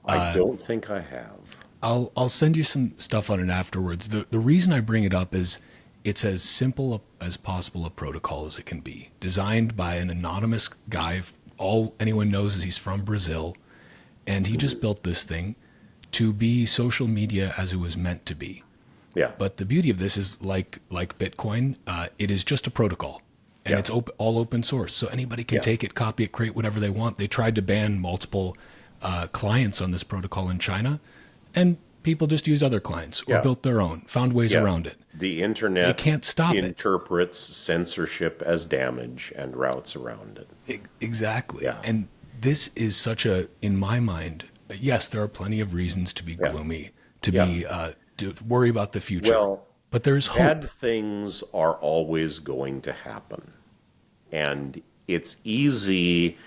I don't think I have. I'll send you some stuff on it afterwards. The reason I bring it up is it's as simple as possible a protocol as it can be, designed by an anonymous guy. All anyone knows is he's from Brazil, and he just built this thing to be social media as it was meant to be. But the beauty of this is, like Bitcoin, it is just a protocol, and it's all open source, so anybody can take it, copy it, create whatever they want. They tried to ban multiple clients on this protocol in China, and people just used other clients or built their own, found ways around it. The internet you can't stop interprets censorship as damage and routes around it. Exactly. And this is such in my mind, yes, there are plenty of reasons to be gloomy, to be to worry about the future. Well, but there's hope. Bad things are always going to happen. And it's easy,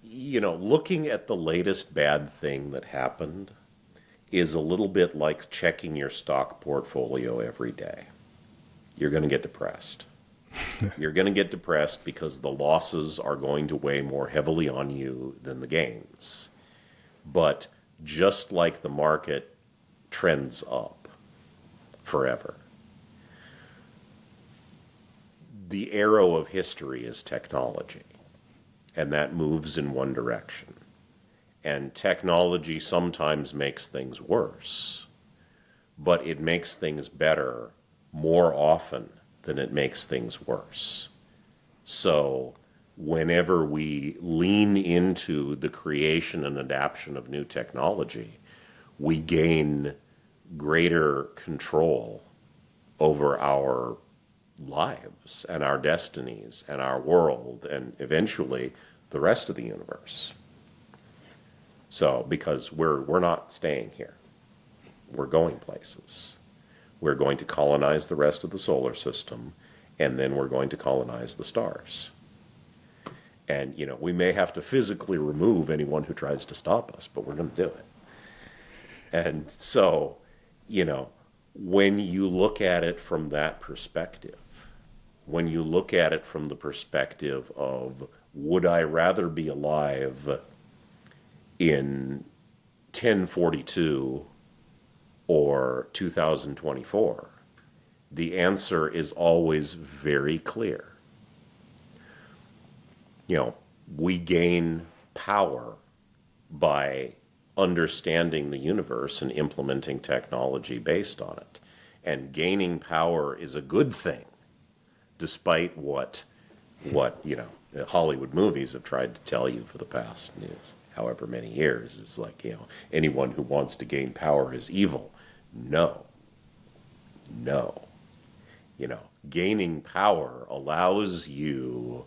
looking at the latest bad thing that happened is a little bit like checking your stock portfolio every day. You're going to get depressed. You're going to get depressed because the losses are going to weigh more heavily on you than the gains. But just like the market trends up forever, the arrow of history is technology, and that moves in one direction. And technology sometimes makes things worse, but it makes things better more often than it makes things worse. So whenever we lean into the creation and adaptation of new technology, we gain greater control over our lives and our destinies and our world and eventually the rest of the universe. So, because we're not staying here. We're going places. We're going to colonize the rest of the solar system, and then we're going to colonize the stars. And, we may have to physically remove anyone who tries to stop us, but we're going to do it. And so, when you look at it from that perspective, when you look at it from the perspective of, would I rather be alive in 1042 or 2024, the answer is always very clear. We gain power by understanding the universe and implementing technology based on it. And gaining power is a good thing, despite what Hollywood movies have tried to tell you for the past however many years. It's like, anyone who wants to gain power is evil. No. Gaining power allows you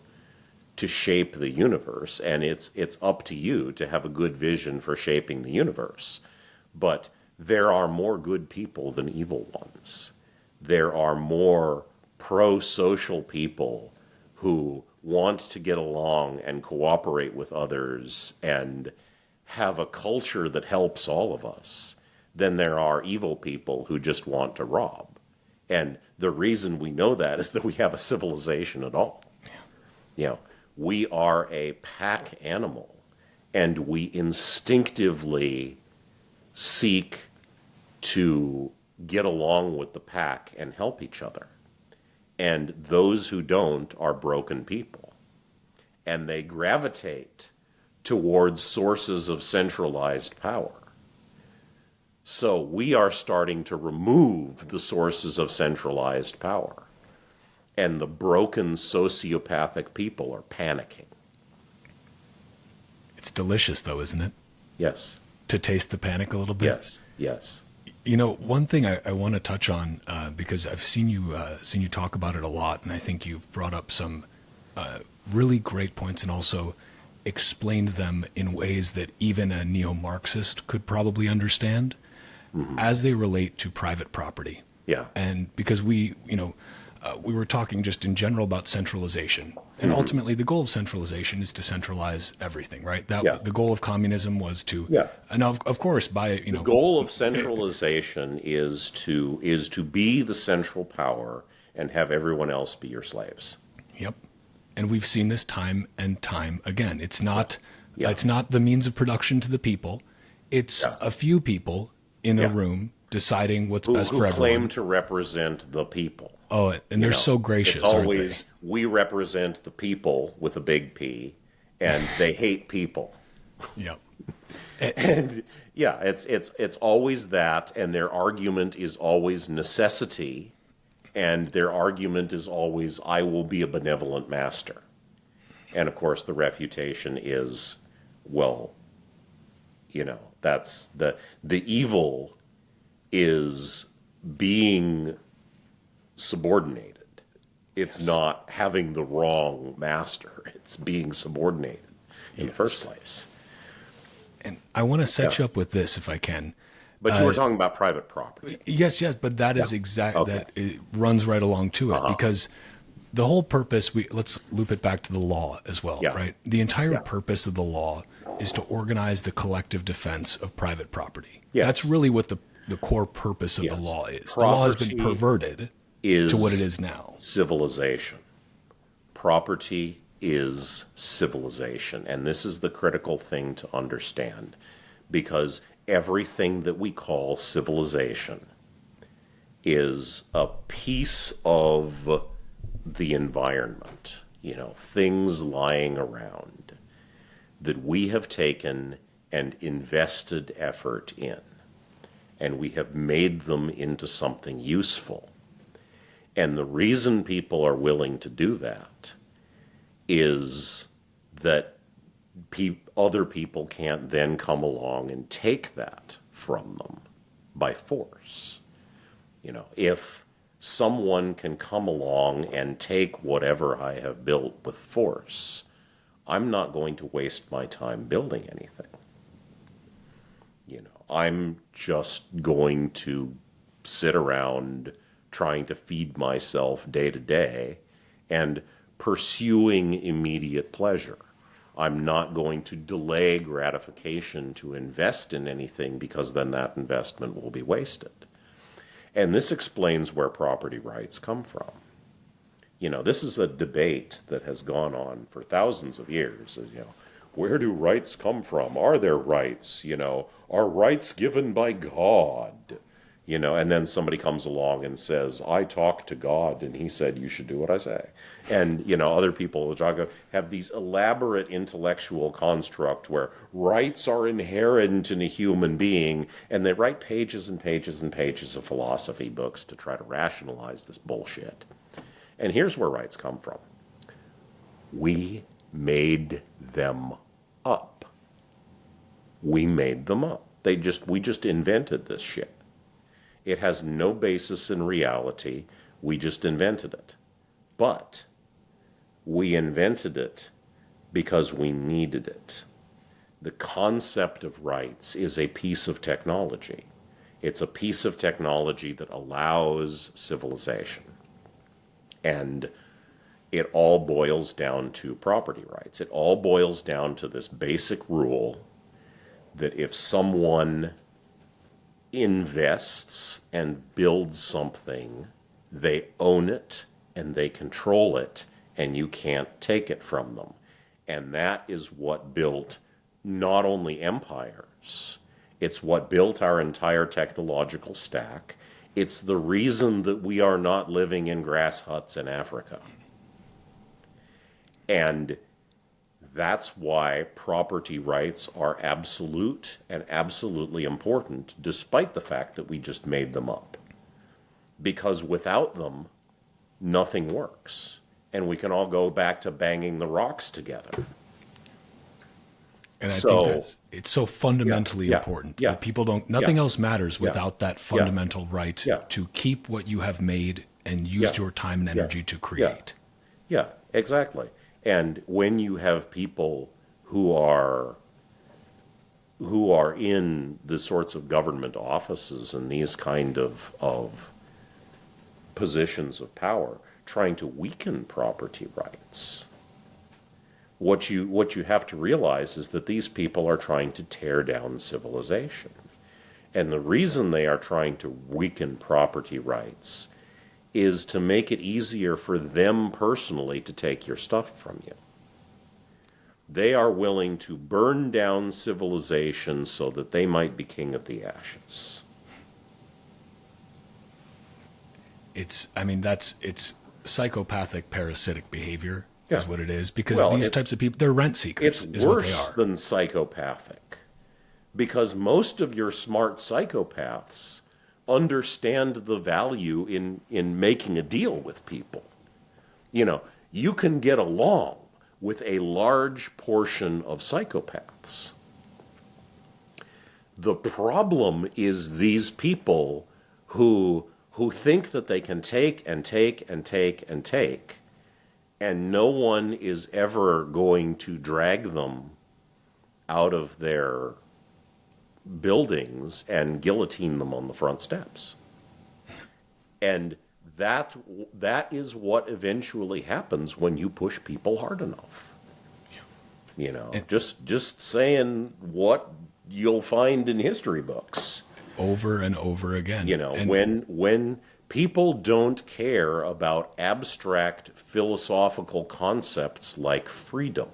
to shape the universe, and it's up to you to have a good vision for shaping the universe. But there are more good people than evil ones. There are more pro-social people who want to get along and cooperate with others and have a culture that helps all of us than there are evil people who just want to rob. And the reason we know that is that we have a civilization at all. We are a pack animal, and we instinctively seek to get along with the pack and help each other. And those who don't are broken people. And they gravitate towards sources of centralized power. So we are starting to remove the sources of centralized power. And the broken sociopathic people are panicking. It's delicious, though, isn't it? Yes. To taste the panic a little bit? Yes. One thing I want to touch on, because I've seen you talk about it a lot, and I think you've brought up some really great points and also explained them in ways that even a neo-Marxist could probably understand as they relate to private property. Yeah. And because we were talking just in general about centralization. And ultimately, the goal of centralization is to centralize everything, right? The goal of communism was to, and of course, the goal of centralization is to be the central power and have everyone else be your slaves. Yep. And we've seen this time and time again. It's not the means of production to the people. It's a few people in a room deciding what's best for everyone. Who claim to represent the people. Oh, and they're so gracious, it's aren't always, they? We represent the people with a big P, and they hate people. Yep. And it's always that, and their argument is always necessity, and their argument is always, I will be a benevolent master. And of course, the refutation is, that's the evil is being subordinated. It's not having the wrong master. It's being subordinated in the first place. And I want to set you up with this, if I can. But you were talking about private property. Yes, but that is that it runs right along to it because the whole purpose, let's loop it back to the law as well, right? The entire purpose of the law is to organize the collective defense of private property. Yes. That's really what the core purpose of the law is. The law has been perverted to what it is now. Civilization. Property is civilization. And this is the critical thing to understand, because everything that we call civilization is a piece of the environment, things lying around that we have taken and invested effort in, and we have made them into something useful. And the reason people are willing to do that is that other people can't then come along and take that from them by force. If someone can come along and take whatever I have built with force, I'm not going to waste my time building anything. I'm just going to sit around trying to feed myself day to day and pursuing immediate pleasure. I'm not going to delay gratification to invest in anything, because then that investment will be wasted. And this explains where property rights come from. This is a debate that has gone on for thousands of years. Where do rights come from? Are there rights? Are rights given by God? And then somebody comes along and says, I talked to God and he said you should do what I say. And, other people have these elaborate intellectual construct where rights are inherent in a human being, and they write pages and pages and pages of philosophy books to try to rationalize this bullshit. And here's where rights come from. We made them up. We made them up. We just invented this shit. It has no basis in reality. We just invented it. But we invented it because we needed it. The concept of rights is a piece of technology. It's a piece of technology that allows civilization. And it all boils down to property rights. It all boils down to this basic rule that if someone invests and builds something, they own it and they control it, and you can't take it from them. And that is what built not only empires, it's what built our entire technological stack. It's the reason that we are not living in grass huts in Africa. And that's why property rights are absolute and absolutely important, despite the fact that we just made them up. Because without them, nothing works. And we can all go back to banging the rocks together. And I think it's so fundamentally important that people nothing else matters without that fundamental right to keep what you have made and used your time and energy to create. Yeah, exactly. And when you have people who are in the sorts of government offices and these kind of positions of power trying to weaken property rights, what you have to realize is that these people are trying to tear down civilization. And the reason they are trying to weaken property rights is to make it easier for them personally to take your stuff from you. They are willing to burn down civilization so that they might be king of the ashes. It's psychopathic parasitic behavior is what it is, because these types of people, they're rent seekers, is what they are. It's worse than psychopathic, because most of your smart psychopaths understand the value in making a deal with people. You can get along with a large portion of psychopaths. The problem is these people who think that they can take and take and take and take, and no one is ever going to drag them out of their buildings and guillotine them on the front steps. And that is what eventually happens when you push people hard enough. Just saying what you'll find in history books over and over again. When people don't care about abstract philosophical concepts like freedom,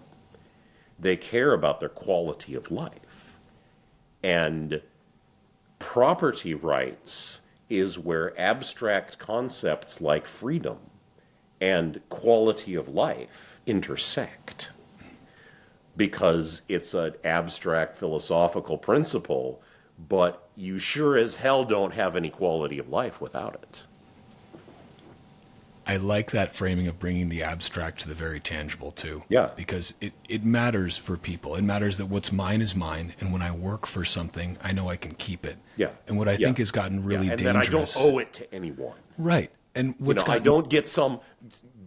they care about their quality of life. And property rights is where abstract concepts like freedom and quality of life intersect. because it's an abstract philosophical principle, but you sure as hell don't have any quality of life without it. I like that framing of bringing the abstract to the very tangible too. Yeah. Because it matters for people. It matters that what's mine is mine, and when I work for something, I know I can keep it. Yeah. And what I think has gotten really and dangerous. that I don't owe it to anyone. Right. And what's I gotten, don't get some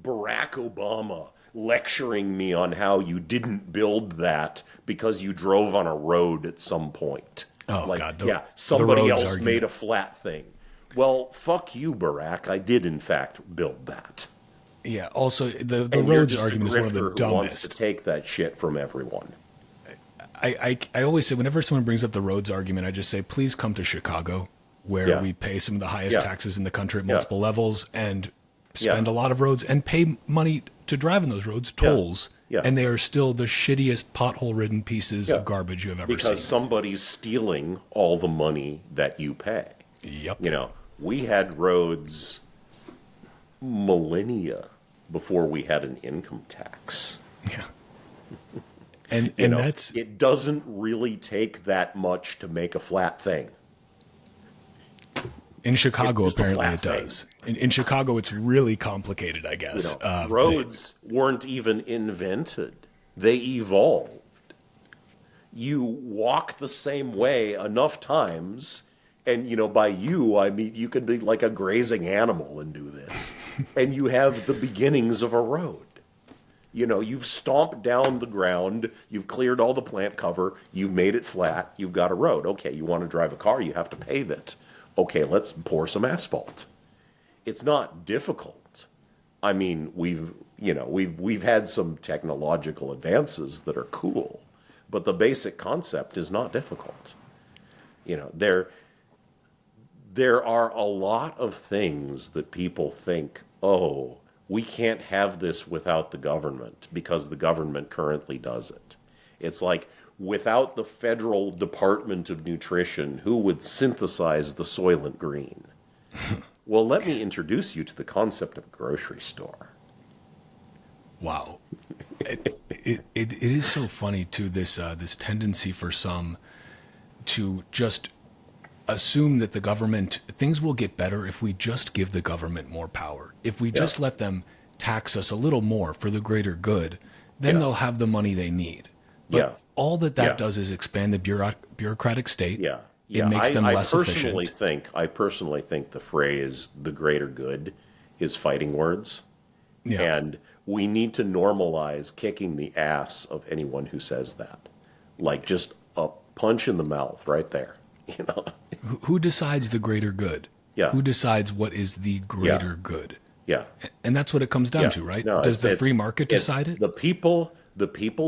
Barack Obama lecturing me on how you didn't build that because you drove on a road at some point. Oh, God. Somebody roads else argument. made a flat thing. Well, fuck you, Barack. I did, in fact, build that. Yeah. Also, the And you're roads just a argument is one of the grifter who wants to dumbest. take that shit from everyone. I always say, whenever someone brings up the roads argument, I just say, please come to Chicago, where Yeah. we pay some of the highest Yeah. taxes in the country at multiple levels and spend Yeah. a lot of roads and pay money to drive in those roads, tolls. Yeah. And they are still the shittiest pothole-ridden pieces of garbage you have ever Because seen. somebody's stealing all the money that you pay. Yep. We had roads millennia before we had an income tax. Yeah. And that's It doesn't really take that much to make a flat thing. in Chicago. just a Apparently, flat it does. In Chicago, it's really complicated, I guess. Roads weren't even invented. They evolved. You walk the same way enough times, and by you, I mean you can be like a grazing animal and do this. And you have the beginnings of a road. You've stomped down the ground, you've cleared all the plant cover, you've made it flat, you've got a road. Okay, you want to drive a car, you have to pave it. Okay, let's pour some asphalt. It's not difficult. I mean, we've had some technological advances that are cool, but the basic concept is not difficult. There are a lot of things that people think, oh, we can't have this without the government because the government currently does it. It's like, without the Federal Department of Nutrition, who would synthesize the Soylent Green? Well, let me introduce you to the concept of a grocery store. Wow. It is so funny, too, this tendency for some to just assume that the government, things will get better if we just give the government more power. If we just let them tax us a little more for the greater good, then they'll have the money they need. But all that does is expand the bureaucratic state. Yeah. It makes them less I efficient. personally think the phrase "the greater good" is fighting words, and we need to normalize kicking the ass of anyone who says that, like just a punch in the mouth right there. Who decides the greater good? Yeah. Who decides what is the greater good? Yeah. And that's what it comes down to, right? No, Does the free market decide it? The people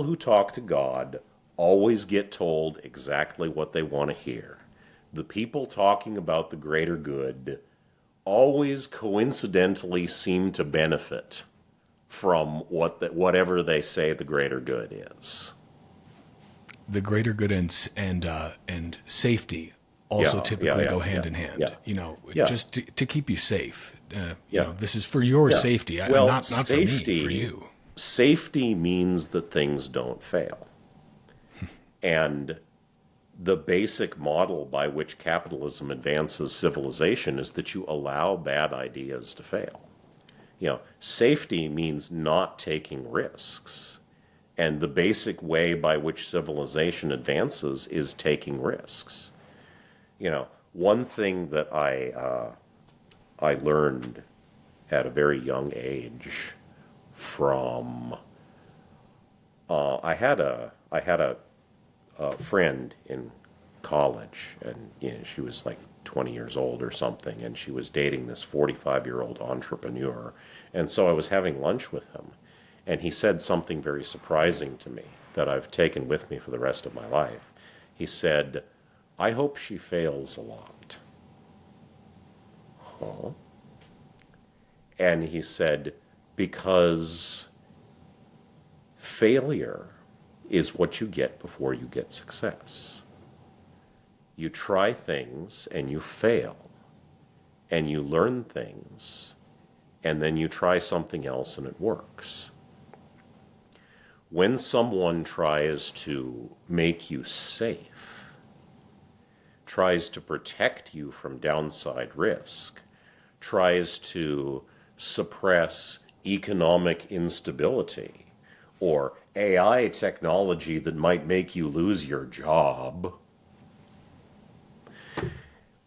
who talk to God always get told exactly what they want to hear. The people talking about the greater good always coincidentally seem to benefit from whatever they say the greater good is. The greater good and safety also typically go hand in hand. Just to keep you safe. This is for your safety, not safety, for me, for you. Safety means that things don't fail. And the basic model by which capitalism advances civilization is that you allow bad ideas to fail. Safety means not taking risks. And the basic way by which civilization advances is taking risks. One thing that I learned at a very young age from I had a friend in college, and she was like 20 years old or something, and she was dating this 45-year-old entrepreneur, and so I was having lunch with him, and he said something very surprising to me that I've taken with me for the rest of my life. He said, "I hope she fails a lot." Huh? And he said, because failure is what you get before you get success. You try things and you fail, and you learn things, and then you try something else and it works. When someone tries to make you safe, tries to protect you from downside risk, tries to suppress economic instability, or AI technology that might make you lose your job,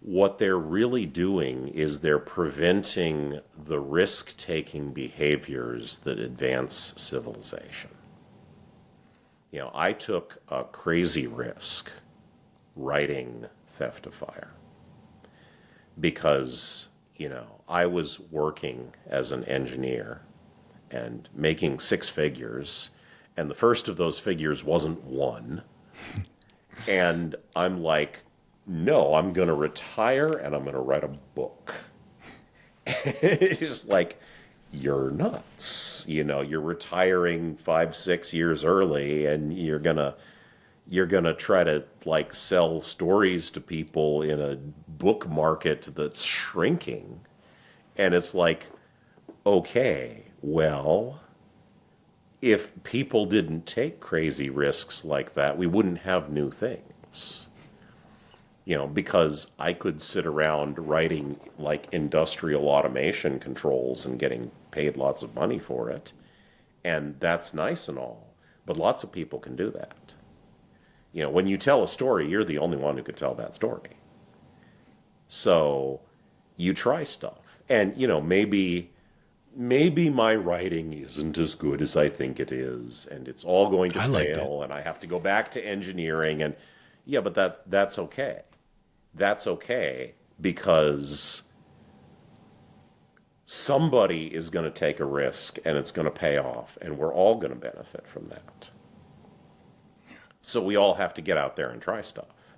what they're really doing is they're preventing the risk-taking behaviors that advance civilization. You know, I took a crazy risk writing Theft of Fire because, you know, I was working as an engineer and making six figures, and the first of those figures wasn't one. And I'm like, no, I'm going to retire and I'm going to write a book. It's just like, you're nuts. You know, you're retiring 5-6 years early, and you're gonna try to like sell stories to people in a book market that's shrinking. And it's like, okay, well, if people didn't take crazy risks like that, we wouldn't have new things. You know, because I could sit around writing like industrial automation controls and getting paid lots of money for it. And that's nice and all. But lots of people can do that. You know, when you tell a story, you're the only one who could tell that story. So you try stuff. And, you know, maybe my writing isn't as good as I think it is, and it's all going to fail, and I have to go back to engineering, and yeah, but that's okay. That's okay, because somebody is going to take a risk and it's going to pay off, and we're all going to benefit from that. So we all have to get out there and try stuff.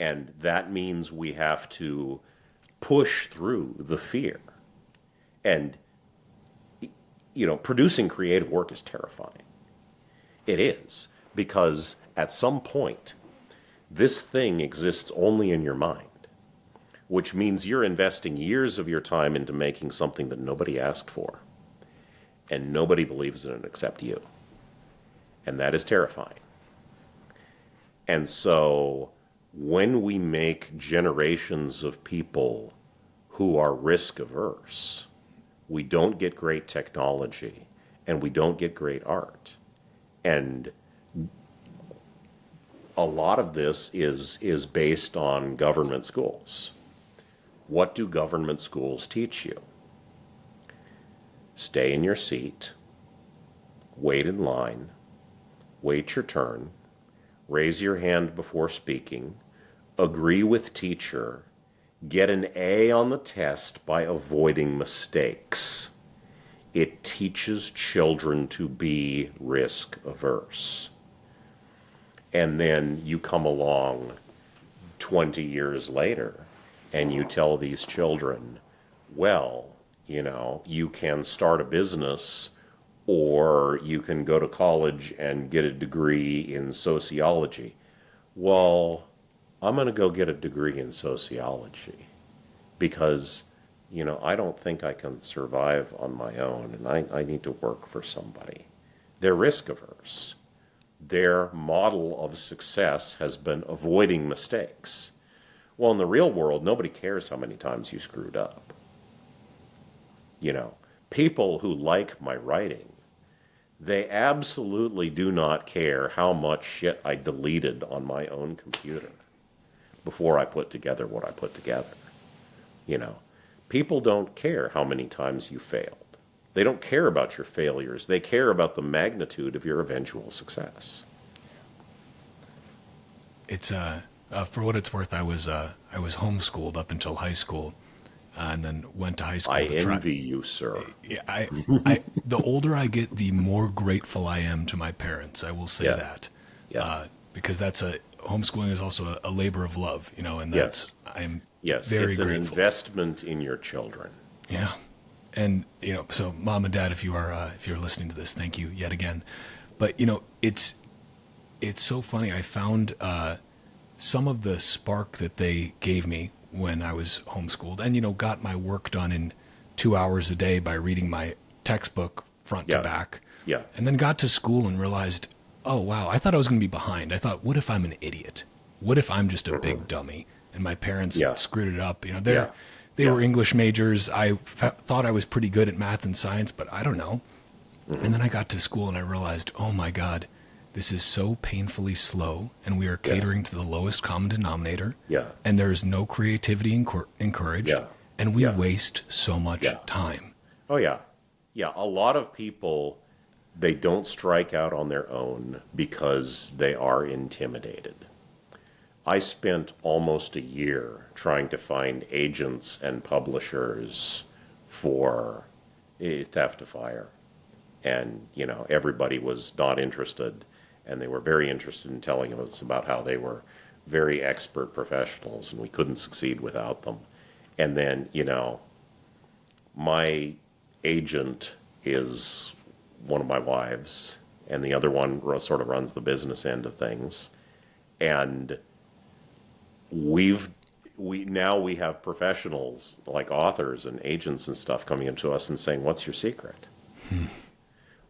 And that means we have to push through the fear. And, you know, producing creative work is terrifying. It is, because at some point, this thing exists only in your mind, which means you're investing years of your time into making something that nobody asked for, and nobody believes in it except you. And that is terrifying. And so when we make generations of people who are risk averse, we don't get great technology, and we don't get great art. And a lot of this is based on government schools. What do government schools teach you? Stay in your seat, wait in line, wait your turn, raise your hand before speaking, agree with teacher, get an A on the test by avoiding mistakes. It teaches children to be risk averse. And then you come along 20 years later and you tell these children, well, you know, you can start a business, or you can go to college and get a degree in sociology. Well, I'm going to go get a degree in sociology because, you know, I don't think I can survive on my own, and I need to work for somebody. They're risk averse. Their model of success has been avoiding mistakes. Well, in the real world, nobody cares how many times you screwed up. You know, people who like my writing, they absolutely do not care how much shit I deleted on my own computer before I put together what I put together. You know, people don't care how many times you failed. They don't care about your failures. They care about the magnitude of your eventual success. It's for what it's worth, I was homeschooled up until high school, and then went to high school. I envy you, sir. Yeah, the older I get, the more grateful I am to my parents. I will say that, because homeschooling is also a labor of love, you know, and that's I'm very it's grateful. an investment in your children. Yeah. And, you know, so Mom and Dad, if you're listening to this, thank you yet again. But, you know, it's so funny. I found some of the spark that they gave me when I was homeschooled, and, you know, got my work done in 2 hours a day by reading my textbook front to back. Yeah. And then got to school and realized, oh, wow, I thought I was going to be behind. I thought, what if I'm an idiot? What if I'm just a big dummy? And my parents Yeah. screwed it up. Yeah. They were English majors. I thought I was pretty good at math and science, but I don't know. And then I got to school and I realized, oh my God, this is so painfully slow, and we are catering to the lowest common denominator. Yeah. And there is no creativity encouraged. Yeah. And we waste so much time. Oh, yeah. Yeah, a lot of people, they don't strike out on their own because they are intimidated. I spent almost a year trying to find agents and publishers for Theft of Fire. And, everybody was not interested, and they were very interested in telling us about how they were very expert professionals, and we couldn't succeed without them. And then, my agent is one of my wives, and the other one sort of runs the business end of things. And we have professionals like authors and agents and stuff coming into us and saying, "What's your secret?"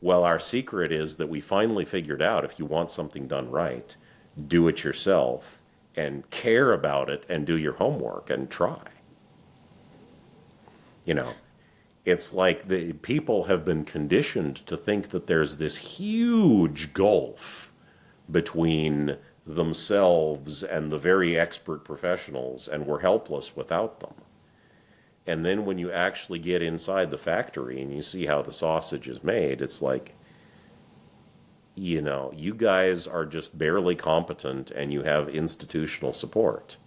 Well, our secret is that we finally figured out, if you want something done right, do it yourself and care about it and do your homework and try. It's like the people have been conditioned to think that there's this huge gulf between themselves and the very expert professionals, and we're helpless without them. And then when you actually get inside the factory and you see how the sausage is made, it's like, you guys are just barely competent and you have institutional support.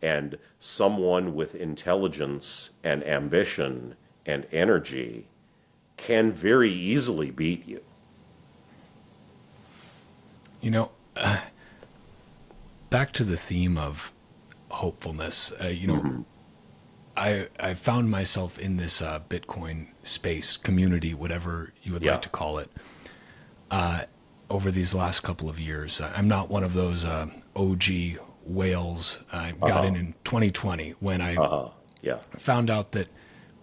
And someone with intelligence and ambition and energy can very easily beat you. Back to the theme of hopefulness, I found myself in this Bitcoin space, community, whatever you would like to call it, over these last couple of years. I'm not one of those OG whales. I got in 2020 when I found out that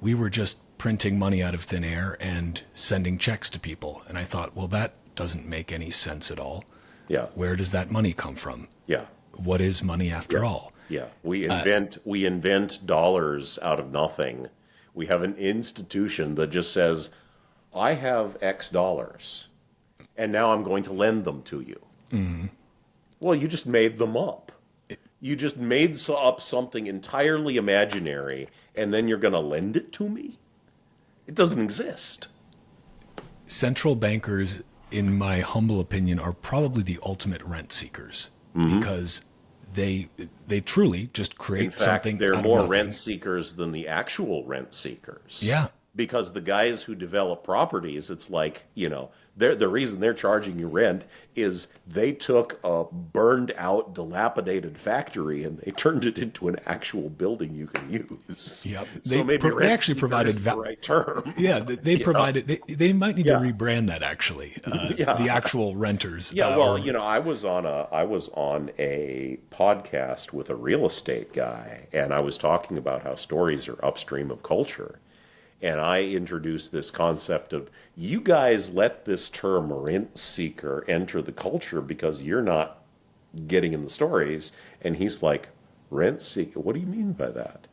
we were just printing money out of thin air and sending checks to people. And I thought, well, that doesn't make any sense at all. Yeah. Where does that money come from? Yeah. What is money after all? Yeah. We invent dollars out of nothing. We have an institution that just says, I have X dollars, and now I'm going to lend them to you. Mm-hmm. Well, you just made them up. You just made up something entirely imaginary, and then you're going to lend it to me? It doesn't exist. Central bankers, in my humble opinion, are probably the ultimate rent seekers, because they truly just create something. They're out more of nothing. rent seekers than the actual rent seekers. Yeah. Because the guys who develop properties, it's like, the reason they're charging you rent is they took a burned out, dilapidated factory and they turned it into an actual building you can use. Yep. So they actually provided the right term. Yeah, they provided. They might need to rebrand that actually. The actual renters. Yeah, well, I was on a podcast with a real estate guy, and I was talking about how stories are upstream of culture. And I introduced this concept of, you guys let this term rent seeker enter the culture because you're not getting in the stories. And he's like, rent seeker? What do you mean by that?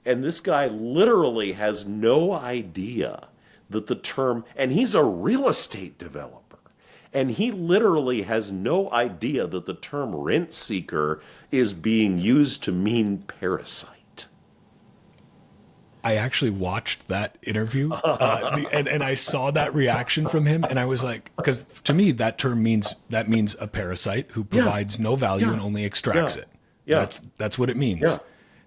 And this guy literally has no idea that the term, and he's a real estate developer, and he literally has no idea that the term rent seeker is being used to mean parasite. I actually watched that interview, and I saw that reaction from him, and I was like, because to me that term means a parasite who provides no value and only extracts it. Yeah, that's what it means. Yeah.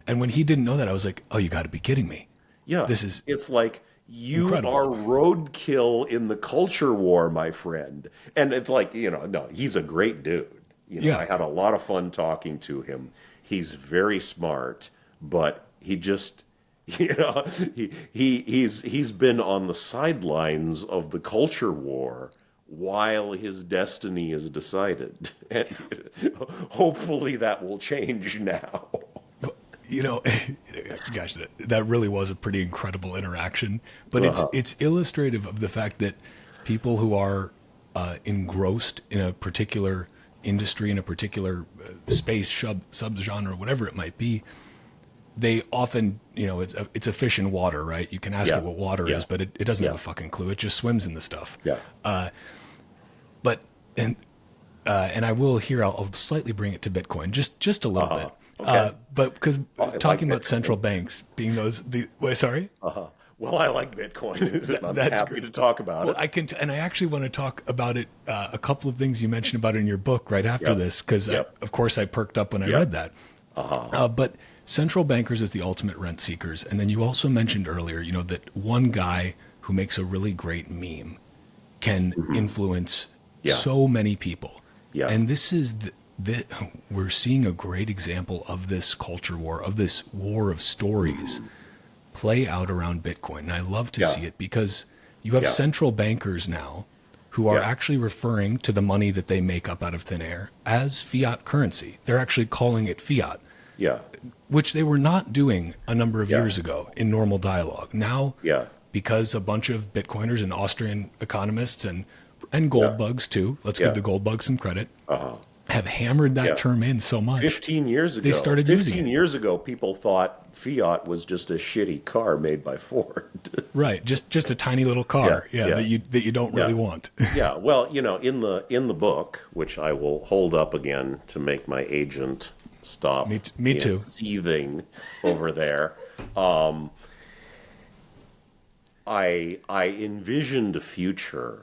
And when he didn't know that, I was like, oh, you got to be kidding me. Yeah, it's like you incredible. Are roadkill in the culture war, my friend. And it's like, no, he's a great dude. I had a lot of fun talking to him. He's very smart, but he just. He's been on the sidelines of the culture war while his destiny is decided, and hopefully that will change now. Gosh, that really was a pretty incredible interaction, but it's illustrative of the fact that people who are engrossed in a particular industry, in a particular space, subgenre, whatever it might be, they often, it's a fish in water, right? You can ask it what water is, but it doesn't have a fucking clue. It just swims in the stuff. Yeah. But and I will here, I'll slightly bring it to Bitcoin, just a little bit. Okay. But because talking like about central banks being sorry? Well, I like Bitcoin. I'm happy to talk about it. I can, and I actually want to talk about it. A couple of things you mentioned about it in your book right after this, because of course I perked up when I read that. But central bankers as the ultimate rent seekers, and then you also mentioned earlier, that one guy who makes a really great meme can influence so many people. Yeah. And this is we're seeing a great example of this culture war, of this war of stories play out around Bitcoin. And I love to see it because you have central bankers now who are actually referring to the money that they make up out of thin air as fiat currency. They're actually calling it fiat. Yeah. Which they were not doing a number of years ago in normal dialogue. Now, because a bunch of Bitcoiners and Austrian economists and gold bugs too, let's give the gold bugs some credit, have hammered that term in so much. 15 years ago, they started using it. 15 years ago, people thought Fiat was just a shitty car made by Ford. Right, just a tiny little car, that you don't really want. Yeah, well, in the book, which I will hold up again to make my agent stop. Me too. Seething over there. I envisioned a future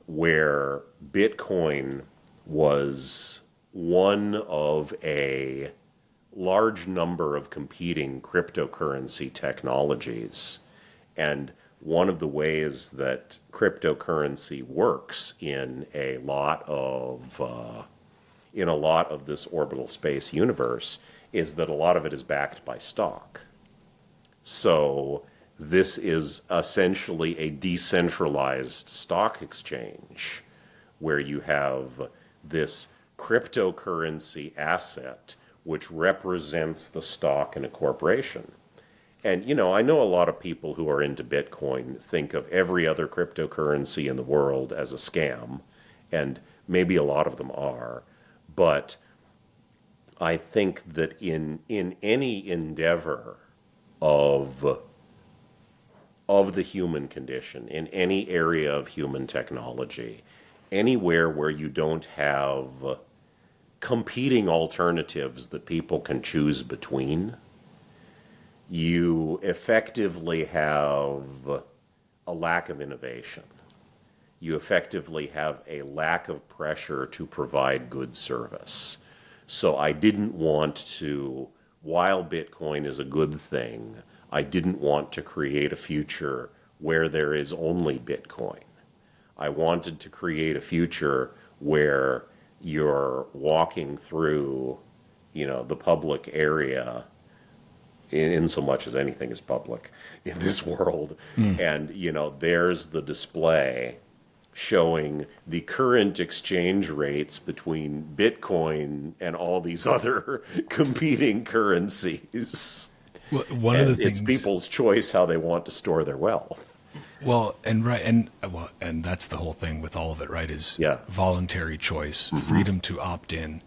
where Bitcoin was one of a large number of competing cryptocurrency technologies. And one of the ways that cryptocurrency works in a lot of this orbital space universe is that a lot of it is backed by stock. So this is essentially a decentralized stock exchange where you have this cryptocurrency asset which represents the stock in a corporation. And, I know a lot of people who are into Bitcoin think of every other cryptocurrency in the world as a scam, and maybe a lot of them are. But I think that in any endeavor of the human condition, in any area of human technology, anywhere where you don't have competing alternatives that people can choose between, you effectively have a lack of innovation. You effectively have a lack of pressure to provide good service. So I didn't want to, while Bitcoin is a good thing, I didn't want to create a future where there is only Bitcoin. I wanted to create a future where you're walking through, the public area, in so much as anything is public in this world, and, there's the display showing the current exchange rates between Bitcoin and all these other competing currencies. Well, one of the things, it's people's choice how they want to store their wealth. Well, and that's the whole thing with all of it, right? Is voluntary choice, freedom to opt in.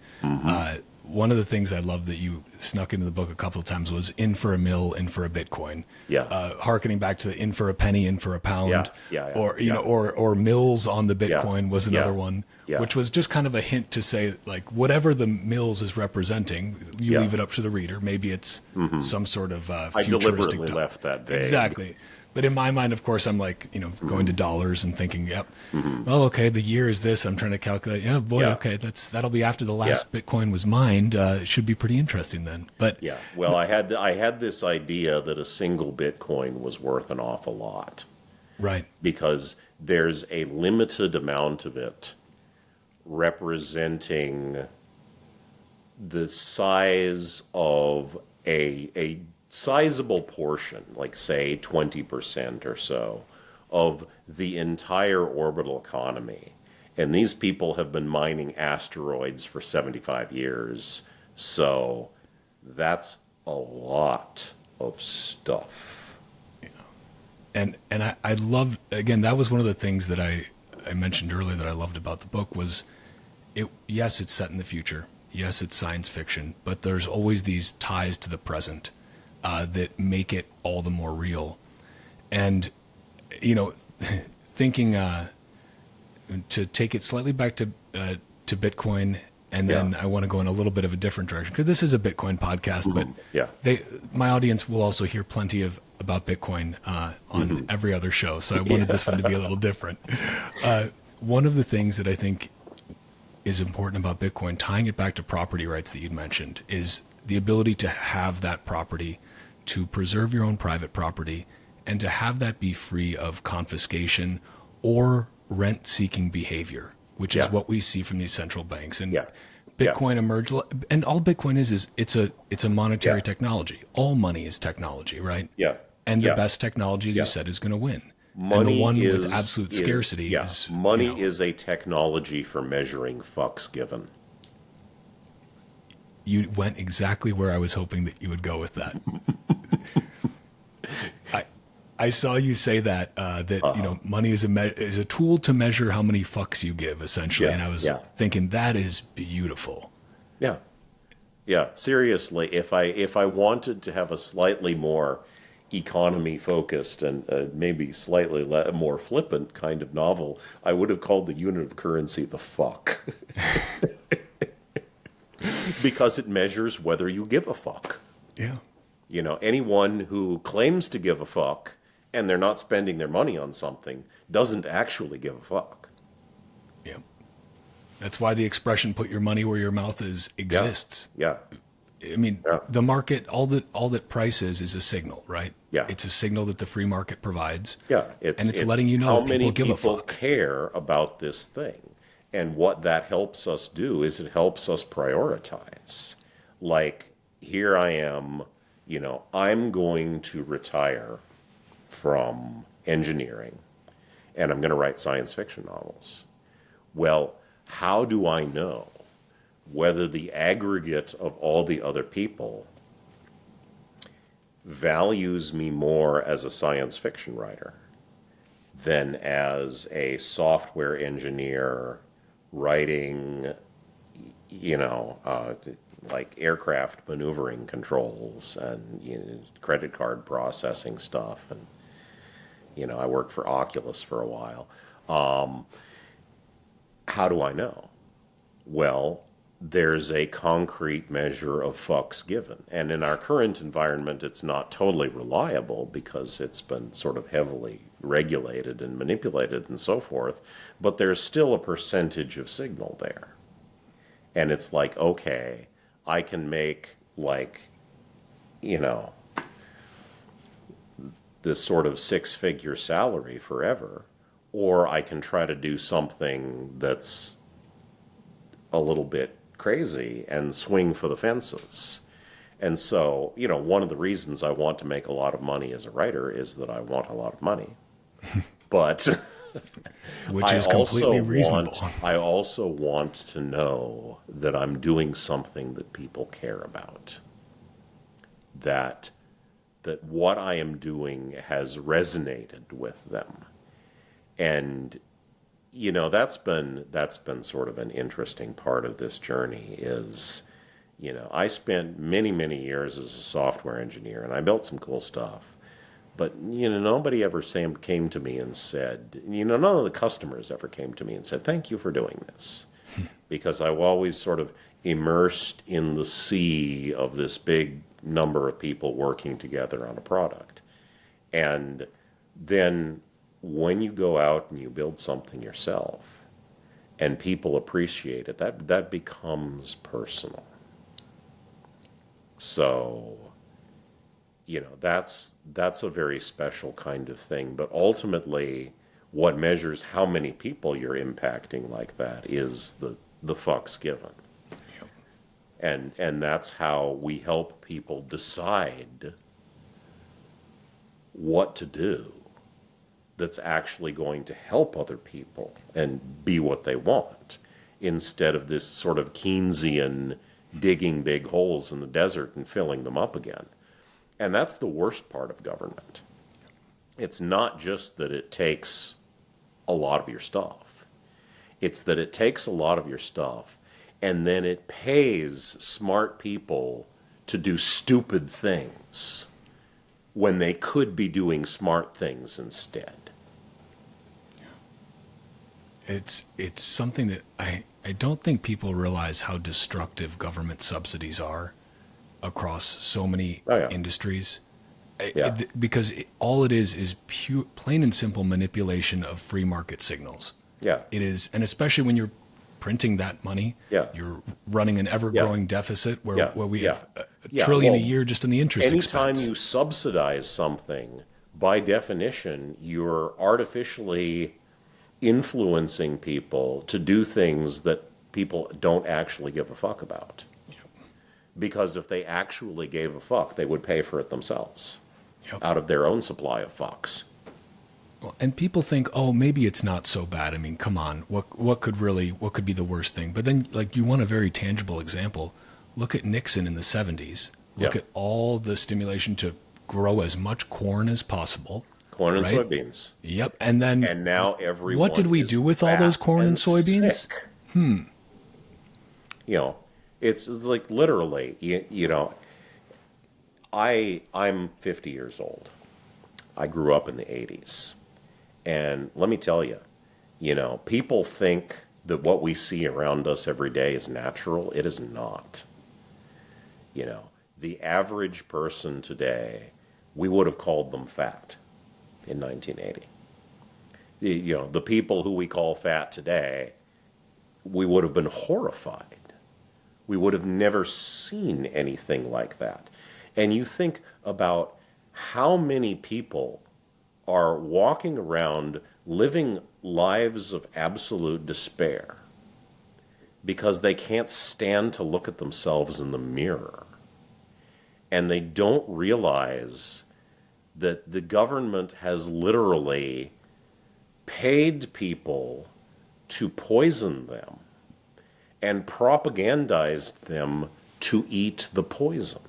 One of the things I love that you snuck into the book a couple of times was in for a mill, in for a Bitcoin. Hearkening back to the in for a penny, in for a pound. Or mills on the Bitcoin was another one, which was just kind of a hint to say, like, whatever the mills is representing, you leave it up to the reader. Maybe it's some sort of I deliberately left that vague. Exactly. But in my mind, of course, I'm like, going to dollars and thinking, oh, okay, the year is this. I'm trying to calculate. Okay, that'll be after the last Bitcoin was mined. It should be pretty interesting then. But well, I had this idea that a single Bitcoin was worth an awful lot, right? Because there's a limited amount of it representing the size of a sizable portion, like say 20% or so, of the entire orbital economy. And these people have been mining asteroids for 75 years. So that's a lot of stuff. And I love, again, that was one of the things that I mentioned earlier that I loved about the book was yes, it's set in the future. Yes, it's science fiction, but there's always these ties to the present that make it all the more real. And, thinking to take it slightly back to Bitcoin, and then I want to go in a little bit of a different direction because this is a Bitcoin podcast, but my audience will also hear plenty about Bitcoin on every other show. So I wanted this one to be a little different. One of the things that I think is important about Bitcoin, tying it back to property rights that you'd mentioned, is the ability to have that property, to preserve your own private property, and to have that be free of confiscation or rent-seeking behavior, which is what we see from these central banks. And Bitcoin emerged, and all Bitcoin is it's a monetary technology. All money is technology, right? Yeah. And the best technology, as you said, is going to win. Money and the one with absolute scarcity is... Money is a technology for measuring fucks given. You went exactly where I was hoping that you would go with that. I saw you say that money is a tool to measure how many fucks you give, essentially, and I was thinking that is beautiful. Yeah. Seriously, if I wanted to have a slightly more economy focused and maybe slightly more flippant kind of novel, I would have called the unit of currency the fuck, because it measures whether you give a fuck. Yeah. Anyone who claims to give a fuck and they're not spending their money on something doesn't actually give a fuck. Yeah. That's why the expression "put your money where your mouth is" exists. Yeah. I mean, the market, all that price is a signal, right? Yeah. It's a signal that the free market provides. Yeah. It's letting you know how if people many give a people fuck. care about this thing. And what that helps us do is it helps us prioritize. Like, here I am, I'm going to retire from engineering and I'm going to write science fiction novels. Well, how do I know whether the aggregate of all the other people values me more as a science fiction writer than as a software engineer writing, like aircraft maneuvering controls and credit card processing stuff. And, I worked for Oculus for a while. How do I know? Well, there's a concrete measure of fucks given. And in our current environment, it's not totally reliable because it's been sort of heavily regulated and manipulated and so forth, but there's still a percentage of signal there. And it's like, okay, I can make this sort of six-figure salary forever, or I can try to do something that's a little bit crazy and swing for the fences. And so, one of the reasons I want to make a lot of money as a writer is that I want a lot of money. But which is completely reasonable. I also want to know that I'm doing something that people care about. That what I am doing has resonated with them. And that's been sort of an interesting part of this journey is, I spent many, many years as a software engineer and I built some cool stuff. But, nobody ever came to me and said, none of the customers ever came to me and said, thank you for doing this. Because I was always sort of immersed in the sea of this big number of people working together on a product. And then when you go out and you build something yourself and people appreciate it, that becomes personal. So, that's a very special kind of thing. But ultimately, what measures how many people you're impacting like that is the fucks given. Yep. And that's how we help people decide what to do that's actually going to help other people and be what they want, instead of this sort of Keynesian digging big holes in the desert and filling them up again. And that's the worst part of government. It's not just that it takes a lot of your stuff. It's that it takes a lot of your stuff and then it pays smart people to do stupid things when they could be doing smart things instead. It's something that I don't think people realize how destructive government subsidies are across so many Oh, yeah. industries. Yeah. Because all it is pure, plain and simple manipulation of free market signals. Yeah. It is, and especially when you're printing that money, Yeah. you're running an ever-growing deficit where, Yeah. where we Yeah. have a Yeah. trillion a Well, year just in the interest anytime expense. you subsidize something, by definition, you're artificially influencing people to do things that people don't actually give a fuck about. Because if they actually gave a fuck, they would pay for it themselves Yep. out of their own supply of fucks. Well, and people think, oh, maybe it's not so bad. I mean, come on, what could be the worst thing? But then, like, you want a very tangible example. Look at Nixon in the 70s. Look Yeah. at all the stimulation to grow as much corn as possible. Corn and Right? soybeans. Yep. And then And now everyone what did we is do with all fat those corn and soybeans? sick. You know, it's like literally, I'm 50 years old. I grew up in the 80s. And let me tell you, people think that what we see around us every day is natural. It is not. The average person today, we would have called them fat in 1980. The people who we call fat today, we would have been horrified. We would have never seen anything like that. And you think about how many people are walking around living lives of absolute despair because they can't stand to look at themselves in the mirror. And they don't realize that the government has literally paid people to poison them and propagandized them to eat the poison.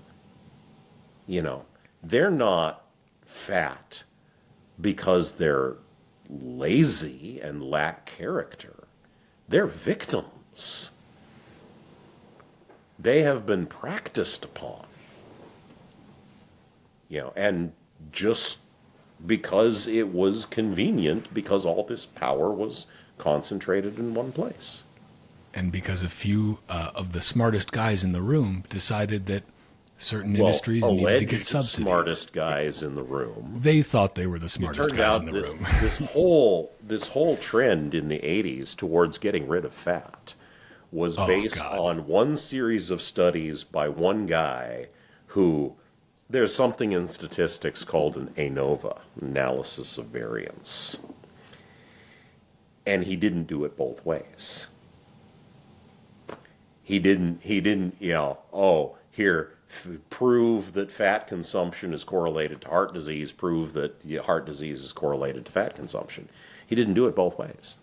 They're not fat because they're lazy and lack character. They're victims. They have been practiced upon. And just because it was convenient, because all this power was concentrated in one place. And because a few of the smartest guys in the room decided that certain industries needed to get subsidies. Smartest guys in the room. They thought they were the smartest guys in the this, room. this whole trend in the 80s towards getting rid of fat was based on one series of studies by one guy who, there's something in statistics called an ANOVA, analysis of variance. And he didn't do it both ways. He didn't, prove that fat consumption is correlated to heart disease, prove that heart disease is correlated to fat consumption. He didn't do it both ways.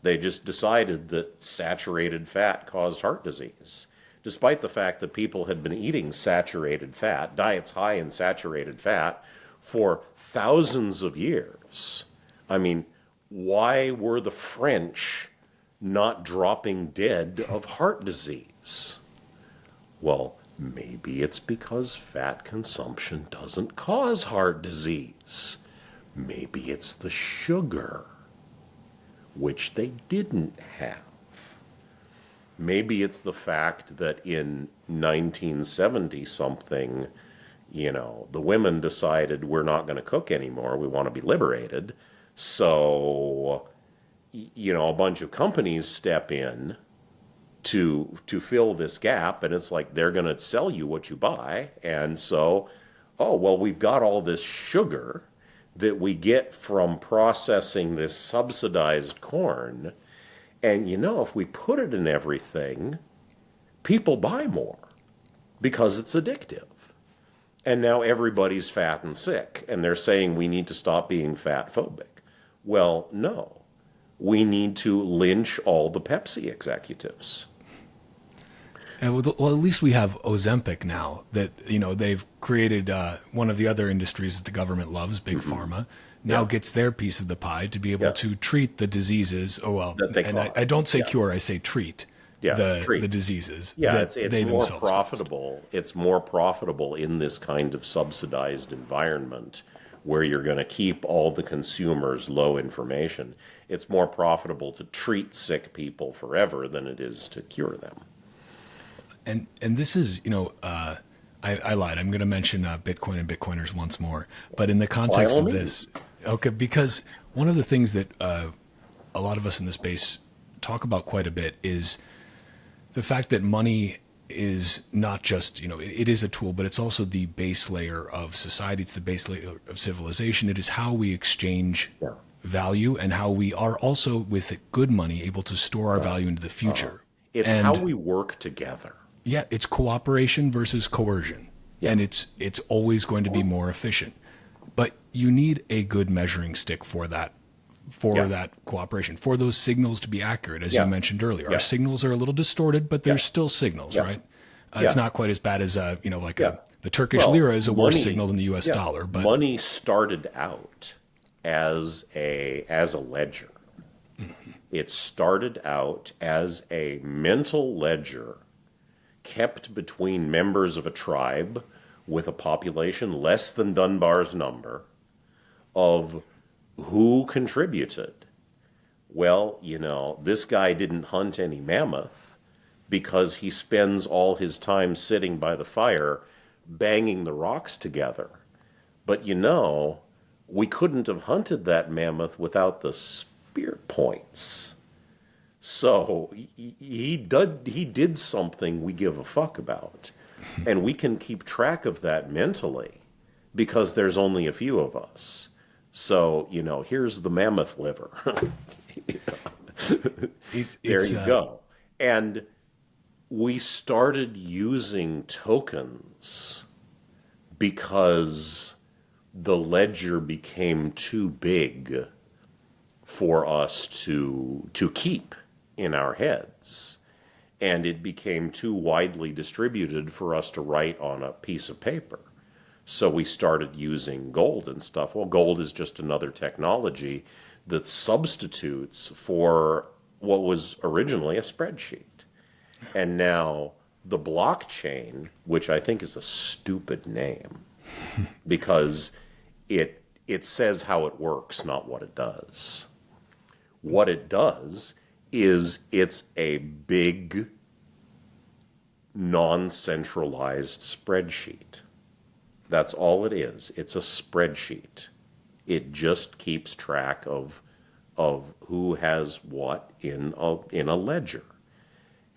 They just decided that saturated fat caused heart disease, despite the fact that people had been eating saturated fat, diets high in saturated fat, for thousands of years. I mean, why were the French not dropping dead of heart disease? Well, maybe it's because fat consumption doesn't cause heart disease. Maybe it's the sugar, which they didn't have. Maybe it's the fact that in 1970-something, the women decided we're not going to cook anymore, we want to be liberated. So, a bunch of companies step in to fill this gap, and it's like they're going to sell you what you buy. And so, we've got all this sugar that we get from processing this subsidized corn, and if we put it in everything, people buy more because it's addictive. And now everybody's fat and sick, and they're saying we need to stop being fat phobic. Well, no. We need to lynch all the Pepsi executives. And well, at least we have Ozempic now that, they've created one of the other industries that the government loves, big pharma, now gets their piece of the pie to be able to treat the diseases. Oh, well, That they and cause. I don't say cure, I say treat Treat. the diseases Yeah, that it's they more themselves caused. profitable. It's more profitable in this kind of subsidized environment where you're going to keep all the consumers low information. It's more profitable to treat sick people forever than it is to cure them. And this is, I lied. I'm going to mention Bitcoin and Bitcoiners once more. But in the context of this, okay, because one of the things that a lot of us in the space talk about quite a bit is the fact that money is not just, it is a tool, but it's also the base layer of society. It's the base layer of civilization. It is how we exchange value and how we are also, with good money, able to store our value into the future. It's how we work together. Yeah, it's cooperation versus coercion. Yeah. And it's always going to be more efficient. But you need a good measuring stick for that cooperation, for those signals to be accurate, as you mentioned earlier. Our signals are a little distorted, but they're still signals, right? It's not quite as bad as the Turkish lira is a worse signal than the U.S. dollar. But money started out as a ledger. Mm-hmm. It started out as a mental ledger kept between members of a tribe with a population less than Dunbar's number of who contributed. Well, this guy didn't hunt any mammoth because he spends all his time sitting by the fire banging the rocks together. But we couldn't have hunted that mammoth without the spear points. So he did something we give a fuck about. And we can keep track of that mentally because there's only a few of us. So, here's the mammoth liver. There you go. And we started using tokens because the ledger became too big for us to keep in our heads. And it became too widely distributed for us to write on a piece of paper. So we started using gold and stuff. Well, gold is just another technology that substitutes for what was originally a spreadsheet. And now the blockchain, which I think is a stupid name, because it says how it works, not what it does. What it does is it's a big, non-centralized spreadsheet. That's all it is. It's a spreadsheet. It just keeps track of who has what in a ledger.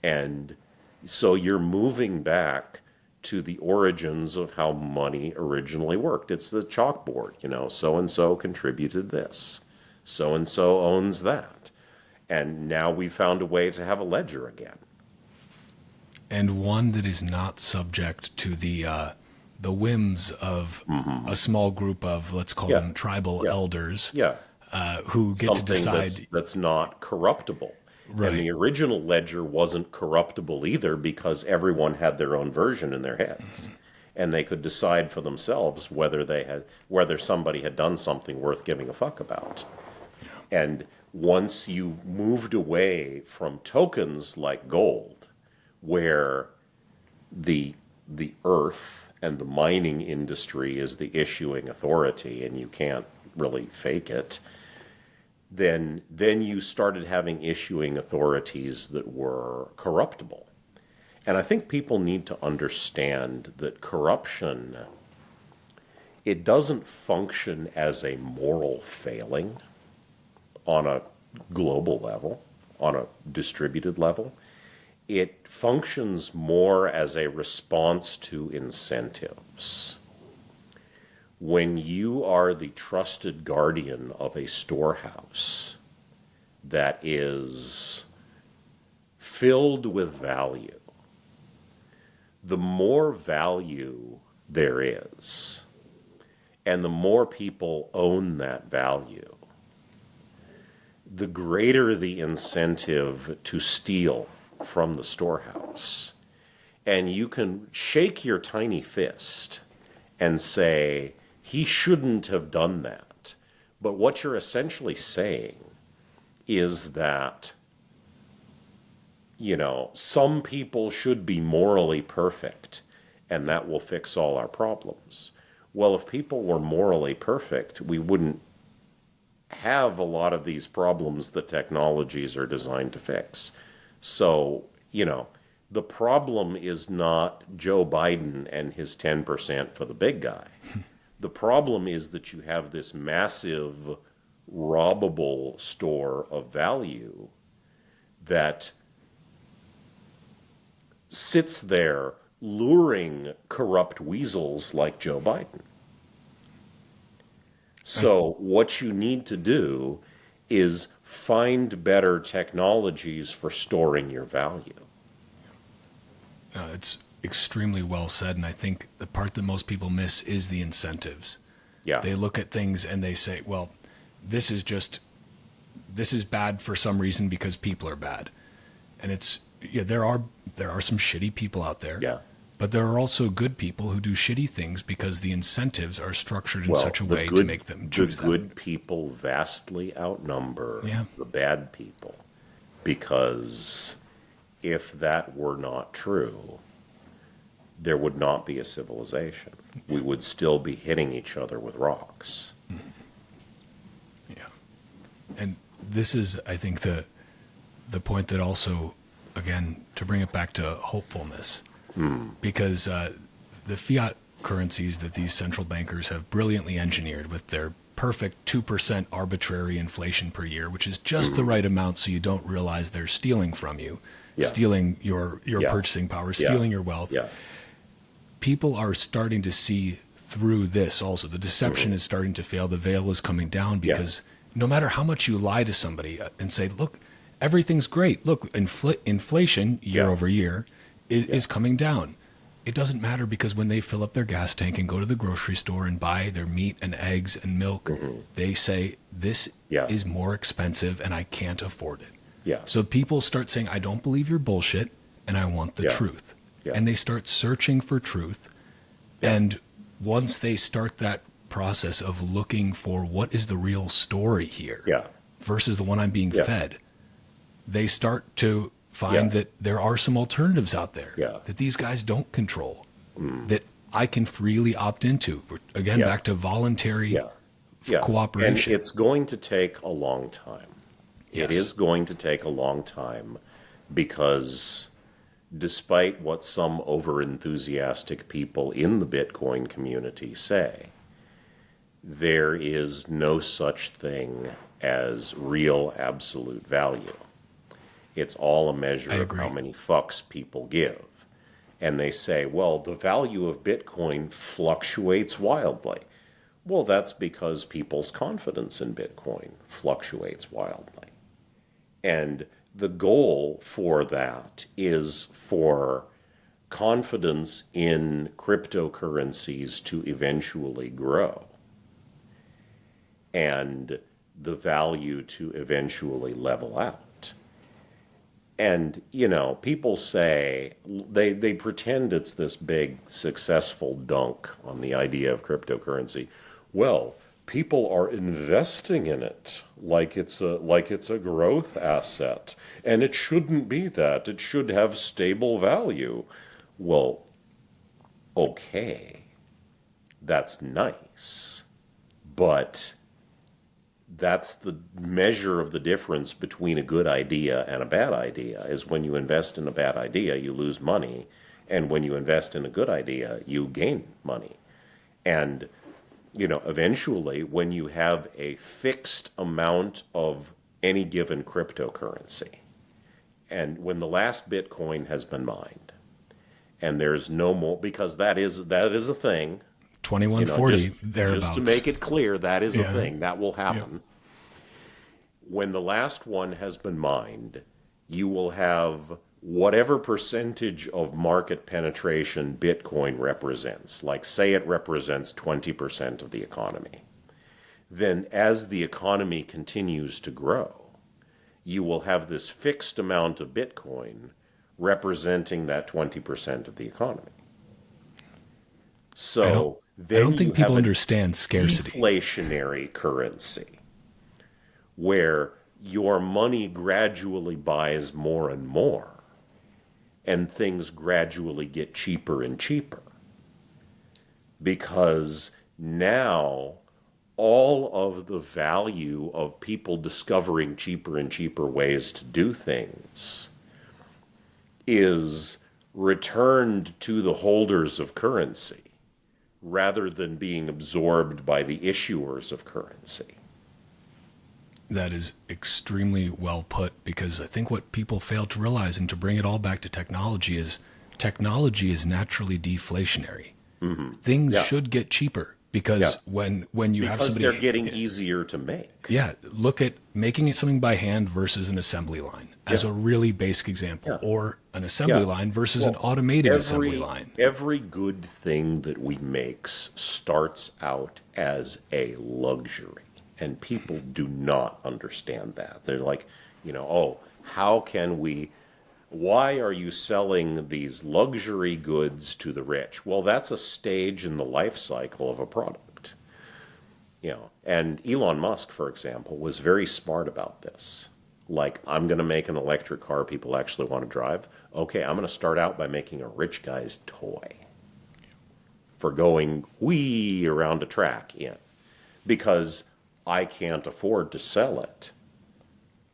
And so you're moving back to the origins of how money originally worked. It's the chalkboard, so-and-so contributed this. So-and-so owns that. And now we found a way to have a ledger again. And one that is not subject to the whims of a small group of, let's call them tribal elders, who get Something to decide. That's not corruptible. Right. And the original ledger wasn't corruptible either because everyone had their own version in their heads. And they could decide for themselves whether somebody had done something worth giving a fuck about. Yeah. And once you moved away from tokens like gold, where the earth and the mining industry is the issuing authority and you can't really fake it, then you started having issuing authorities that were corruptible. And I think people need to understand that corruption, it doesn't function as a moral failing on a global level, on a distributed level. It functions more as a response to incentives. When you are the trusted guardian of a storehouse that is filled with value, the more value there is, and the more people own that value, the greater the incentive to steal from the storehouse. And you can shake your tiny fist and say, he shouldn't have done that. But what you're essentially saying is that, some people should be morally perfect, and that will fix all our problems. Well, if people were morally perfect, we wouldn't have a lot of these problems that technologies are designed to fix. So, the problem is not Joe Biden and his 10% for the big guy. The problem is that you have this massive, robbable store of value that sits there luring corrupt weasels like Joe Biden. So what you need to do is find better technologies for storing your value. It's extremely well said, and I think the part that most people miss is the incentives. Yeah. They look at things and they say, well, this is bad for some reason because people are bad. And there are some shitty people out there. Yeah. But there are also good people who do shitty things because the incentives are structured in such a way to make them choose them. The good people vastly outnumber Yeah. the bad people, because if that were not true, there would not be a civilization. We would still be hitting each other with rocks. Yeah. And this is, I think, the point that also, again, to bring it back to hopefulness, because the fiat currencies that these central bankers have brilliantly engineered with their perfect 2% arbitrary inflation per year, which is just the right amount so you don't realize they're stealing from you, stealing your purchasing power, stealing your wealth. Yeah. People are starting to see through this also. The deception is starting to fail. The veil is coming down because no matter how much you lie to somebody and say, look, everything's great. Look, inflation year over year is coming down. It doesn't matter, because when they fill up their gas tank and go to the grocery store and buy their meat and eggs and milk, they say, this is more expensive and I can't afford it. Yeah. So people start saying, I don't believe your bullshit and I want the truth. Yeah. And they start searching for truth. And once they start that process of looking for what is the real story here versus the one I'm being fed, they start to find that there are some alternatives out there that these guys don't control, that I can freely opt into. Again, back to voluntary cooperation. And it's going to take a long time. Yes. It is going to take a long time, because despite what some over-enthusiastic people in the Bitcoin community say, there is no such thing as real absolute value. It's all a measure of how many fucks people give. And they say, well, the value of Bitcoin fluctuates wildly. Well, that's because people's confidence in Bitcoin fluctuates wildly. And the goal for that is for confidence in cryptocurrencies to eventually grow, and the value to eventually level out. And, people say, they pretend it's this big successful dunk on the idea of cryptocurrency. Well, people are investing in it like it's a growth asset, and it shouldn't be that. It should have stable value. Well, okay, that's nice, but that's the measure of the difference between a good idea and a bad idea, is when you invest in a bad idea, you lose money. And when you invest in a good idea, you gain money. And, eventually, when you have a fixed amount of any given cryptocurrency, and when the last Bitcoin has been mined, and there's no more, because that is a thing. 2140, thereabouts. Just to make it clear, that is a thing. That will happen. When the last one has been mined, you will have whatever percentage of market penetration Bitcoin represents. Like, say it represents 20% of the economy. Then as the economy continues to grow, you will have this fixed amount of Bitcoin representing that 20% of the economy. I don't So I then don't you think people have a understand scarcity. deflationary currency where your money gradually buys more and more, and things gradually get cheaper and cheaper. Because now all of the value of people discovering cheaper and cheaper ways to do things is returned to the holders of currency rather than being absorbed by the issuers of currency. That is extremely well put, because I think what people fail to realize, and to bring it all back to technology is naturally deflationary. Things Yeah. should get cheaper because Yeah. when you have Because somebody, they're getting easier to make. yeah, look at making it something by hand versus an assembly line as Yeah. a really basic example, Yeah. or an assembly Yeah. line versus an Well, automated assembly line. every good thing that we make starts out as a luxury, and people do not understand that. They're like, oh, how can we? Why are you selling these luxury goods to the rich? Well, that's a stage in the life cycle of a product. And Elon Musk, for example, was very smart about this. Like, I'm going to make an electric car people actually want to drive. Okay, I'm going to start out by making a rich guy's toy for going wee around a track in, because I can't afford to sell it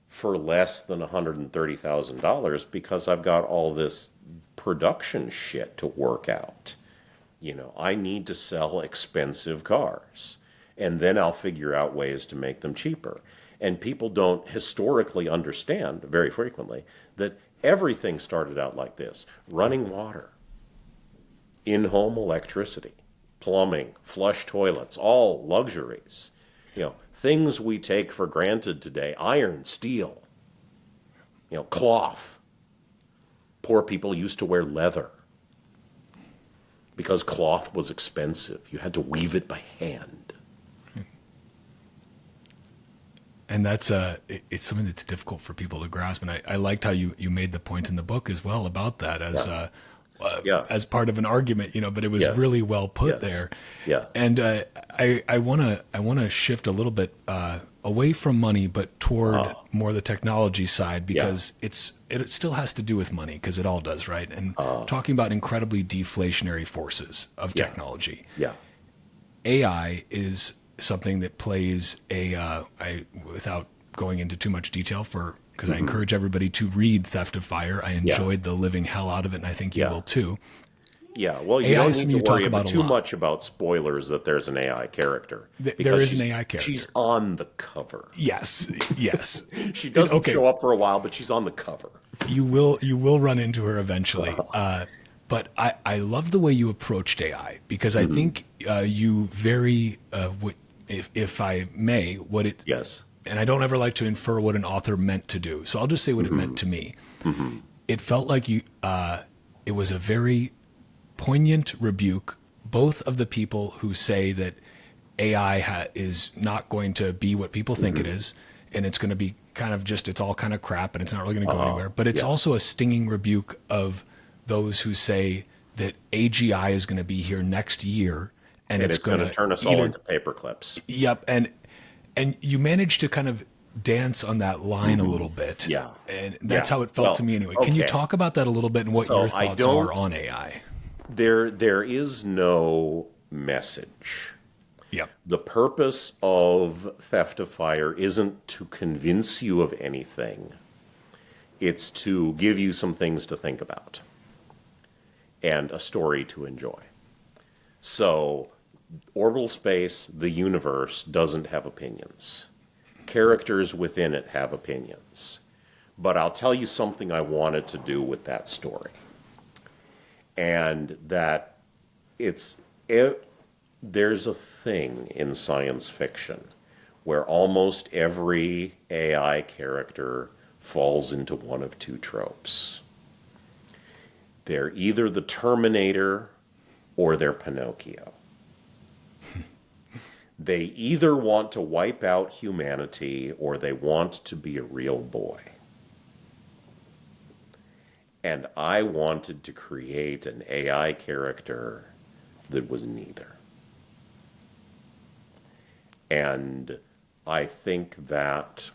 for less than $130,000 because I've got all this production shit to work out. I need to sell expensive cars, and then I'll figure out ways to make them cheaper. And people don't historically understand, very frequently, that everything started out like this: running water, in-home electricity, plumbing, flush toilets, all luxuries. Things we take for granted today: iron, steel, cloth. Poor people used to wear leather because cloth was expensive. You had to weave it by hand. And that's it's something that's difficult for people to grasp. And I liked how you made the point in the book as well about that as Yeah. as part of an argument, but it was Yes. really well put Yes. there. Yeah. And I wanna shift a little bit away from money, but toward more the technology side, because it still has to do with money, because it all does, right? And talking about incredibly deflationary forces of technology. Yeah. AI is something that plays without going into too much detail, because I encourage everybody to read Theft of Fire. I enjoyed the living hell out of it, and I think you will too. Yeah, well, you AI don't is need something to you talk worry about a too lot. much about spoilers that there's an AI character. There because is an she's- AI character. She's on the cover. Yes. She doesn't Okay. show up for a while, but she's on the cover. You will run into her eventually. But I love the way you approached AI, because I think you very, if I may, Yes. and I don't ever like to infer what an author meant to do, so I'll just say what it meant to me. It felt like it was a very poignant rebuke, both of the people who say that AI is not going to be what people think it is, and it's going to be kind of it's all kind of crap, and it's not really going to go anywhere. But it's also a stinging rebuke of those who say that AGI is going to be here next year, and And it's going going to turn us all into paper clips. Yep, and you managed to kind of dance on that line a little bit. Yeah. And that's Yeah. how it felt Well, to me anyway. Can you okay. talk about that a little bit, and what So your I thoughts don't- are on AI? There is no message. Yep. The purpose of Theft of Fire isn't to convince you of anything. It's to give you some things to think about and a story to enjoy. So, orbital space, the universe, doesn't have opinions. Characters within it have opinions. But I'll tell you something I wanted to do with that story. And that there's a thing in science fiction where almost every AI character falls into one of two tropes. They're either the Terminator or they're Pinocchio. They either want to wipe out humanity or they want to be a real boy. And I wanted to create an AI character that was neither. And I think that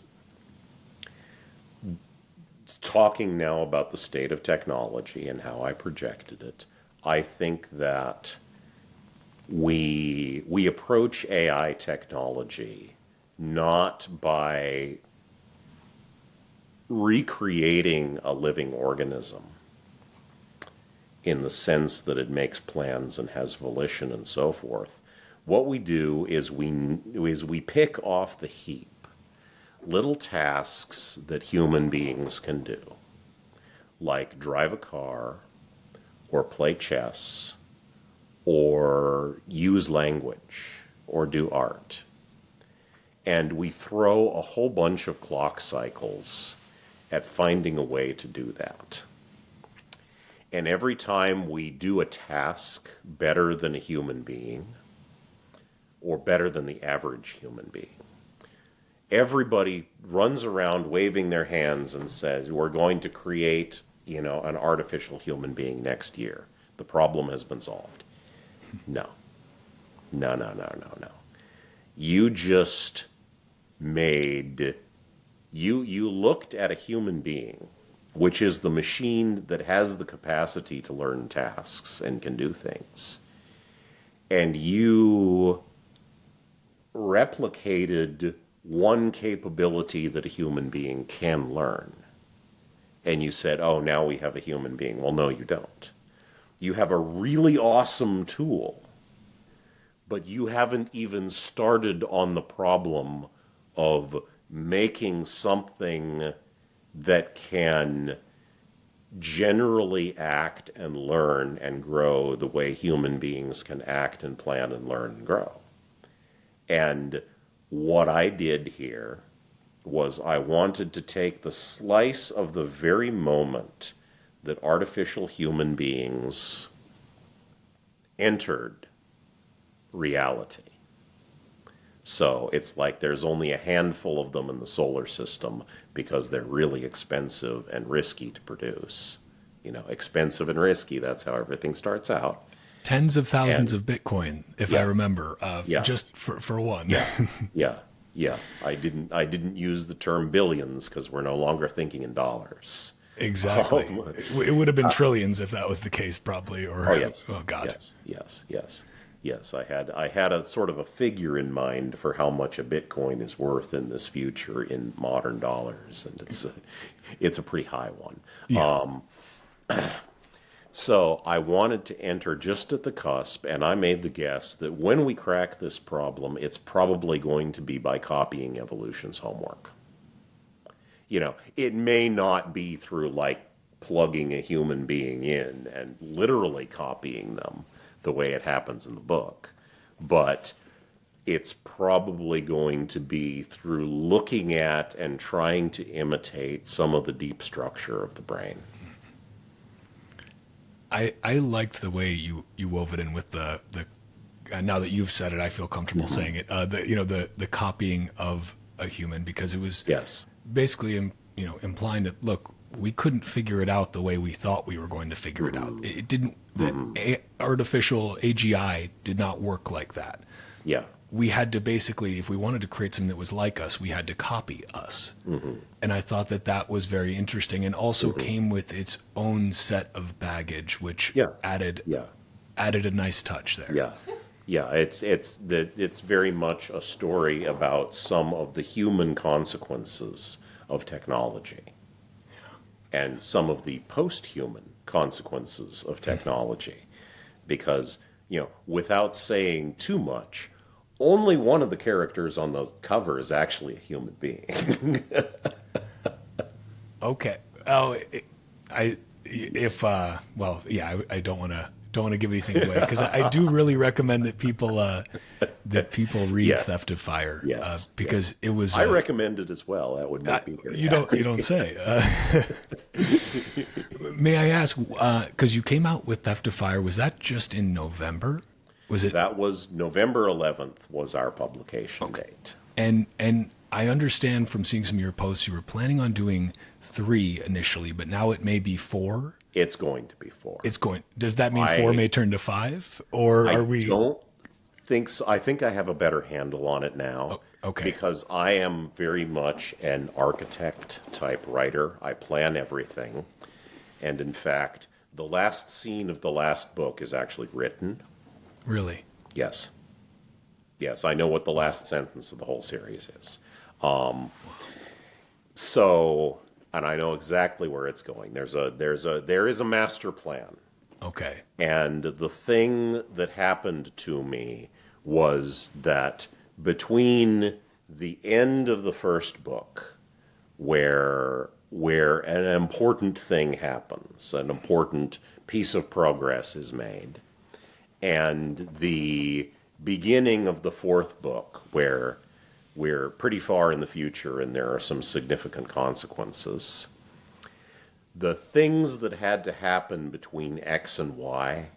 talking now about the state of technology and how I projected it, I think that we approach AI technology not by recreating a living organism in the sense that it makes plans and has volition and so forth. What we do is we pick off the heap little tasks that human beings can do, like drive a car or play chess or use language or do art. And we throw a whole bunch of clock cycles at finding a way to do that. And every time we do a task better than a human being, or better than the average human being, everybody runs around waving their hands and says, we're going to create, an artificial human being next year. The problem has been solved. No. No. You just you looked at a human being, which is the machine that has the capacity to learn tasks and can do things, and you replicated one capability that a human being can learn. And you said, oh, now we have a human being. Well, no, you don't. You have a really awesome tool, but you haven't even started on the problem of making something that can generally act and learn and grow the way human beings can act and plan and learn and grow. And what I did here was I wanted to take the slice of the very moment that artificial human beings entered reality. So it's like there's only a handful of them in the solar system because they're really expensive and risky to produce. Expensive and risky, that's how everything starts out. Tens of thousands of Bitcoin, if I remember, just for one. Yeah. I didn't use the term billions because we're no longer thinking in dollars. Exactly. It would have been trillions if that was the case, probably. Or yes. Oh God. Yes. I had a sort of a figure in mind for how much a Bitcoin is worth in this future in modern dollars, and it's a pretty high one. Yeah. So I wanted to enter just at the cusp, and I made the guess that when we crack this problem, it's probably going to be by copying evolution's homework. It may not be through like plugging a human being in and literally copying them the way it happens in the book, but it's probably going to be through looking at and trying to imitate some of the deep structure of the brain. I liked the way you wove it in with the now that you've said it, I feel comfortable saying it. The copying of a human, because it was basically implying that, look, we couldn't figure it out the way we thought we were going to figure it out. It didn't. The artificial AGI did not work like that. Yeah. We had to basically, if we wanted to create something that was like us, we had to copy us. And I thought that was very interesting, and also came with its own set of baggage, which added a nice touch there. Yeah. It's very much a story about some of the human consequences of technology, and some of the post-human consequences of technology, because without saying too much, only one of the characters on the cover is actually a human being. Okay. Oh, I don't want to give anything away, because I do really recommend that people read Theft of Fire. Because it was. I recommend it as well. That would make me very happy. You don't say. May I ask? Because you came out with Theft of Fire, was that just in November? Was it? That was November 11th was our publication date. And I understand from seeing some of your posts, you were planning on doing 3 initially, but now it may be 4. It's going to be 4. Does that mean 4 may turn to 5? Or I are we? don't think so. I think I have a better handle on it now. Okay. Because I am very much an architect type writer. I plan everything. And in fact, the last scene of the last book is actually written. Really? Yes. Yes, I know what the last sentence of the whole series is. So, and I know exactly where it's going. There is a master plan. Okay. And the thing that happened to me was that between the end of the first book, where an important thing happens, an important piece of progress is made, and the beginning of the fourth book, where we're pretty far in the future and there are some significant consequences, the things that had to happen between X and Y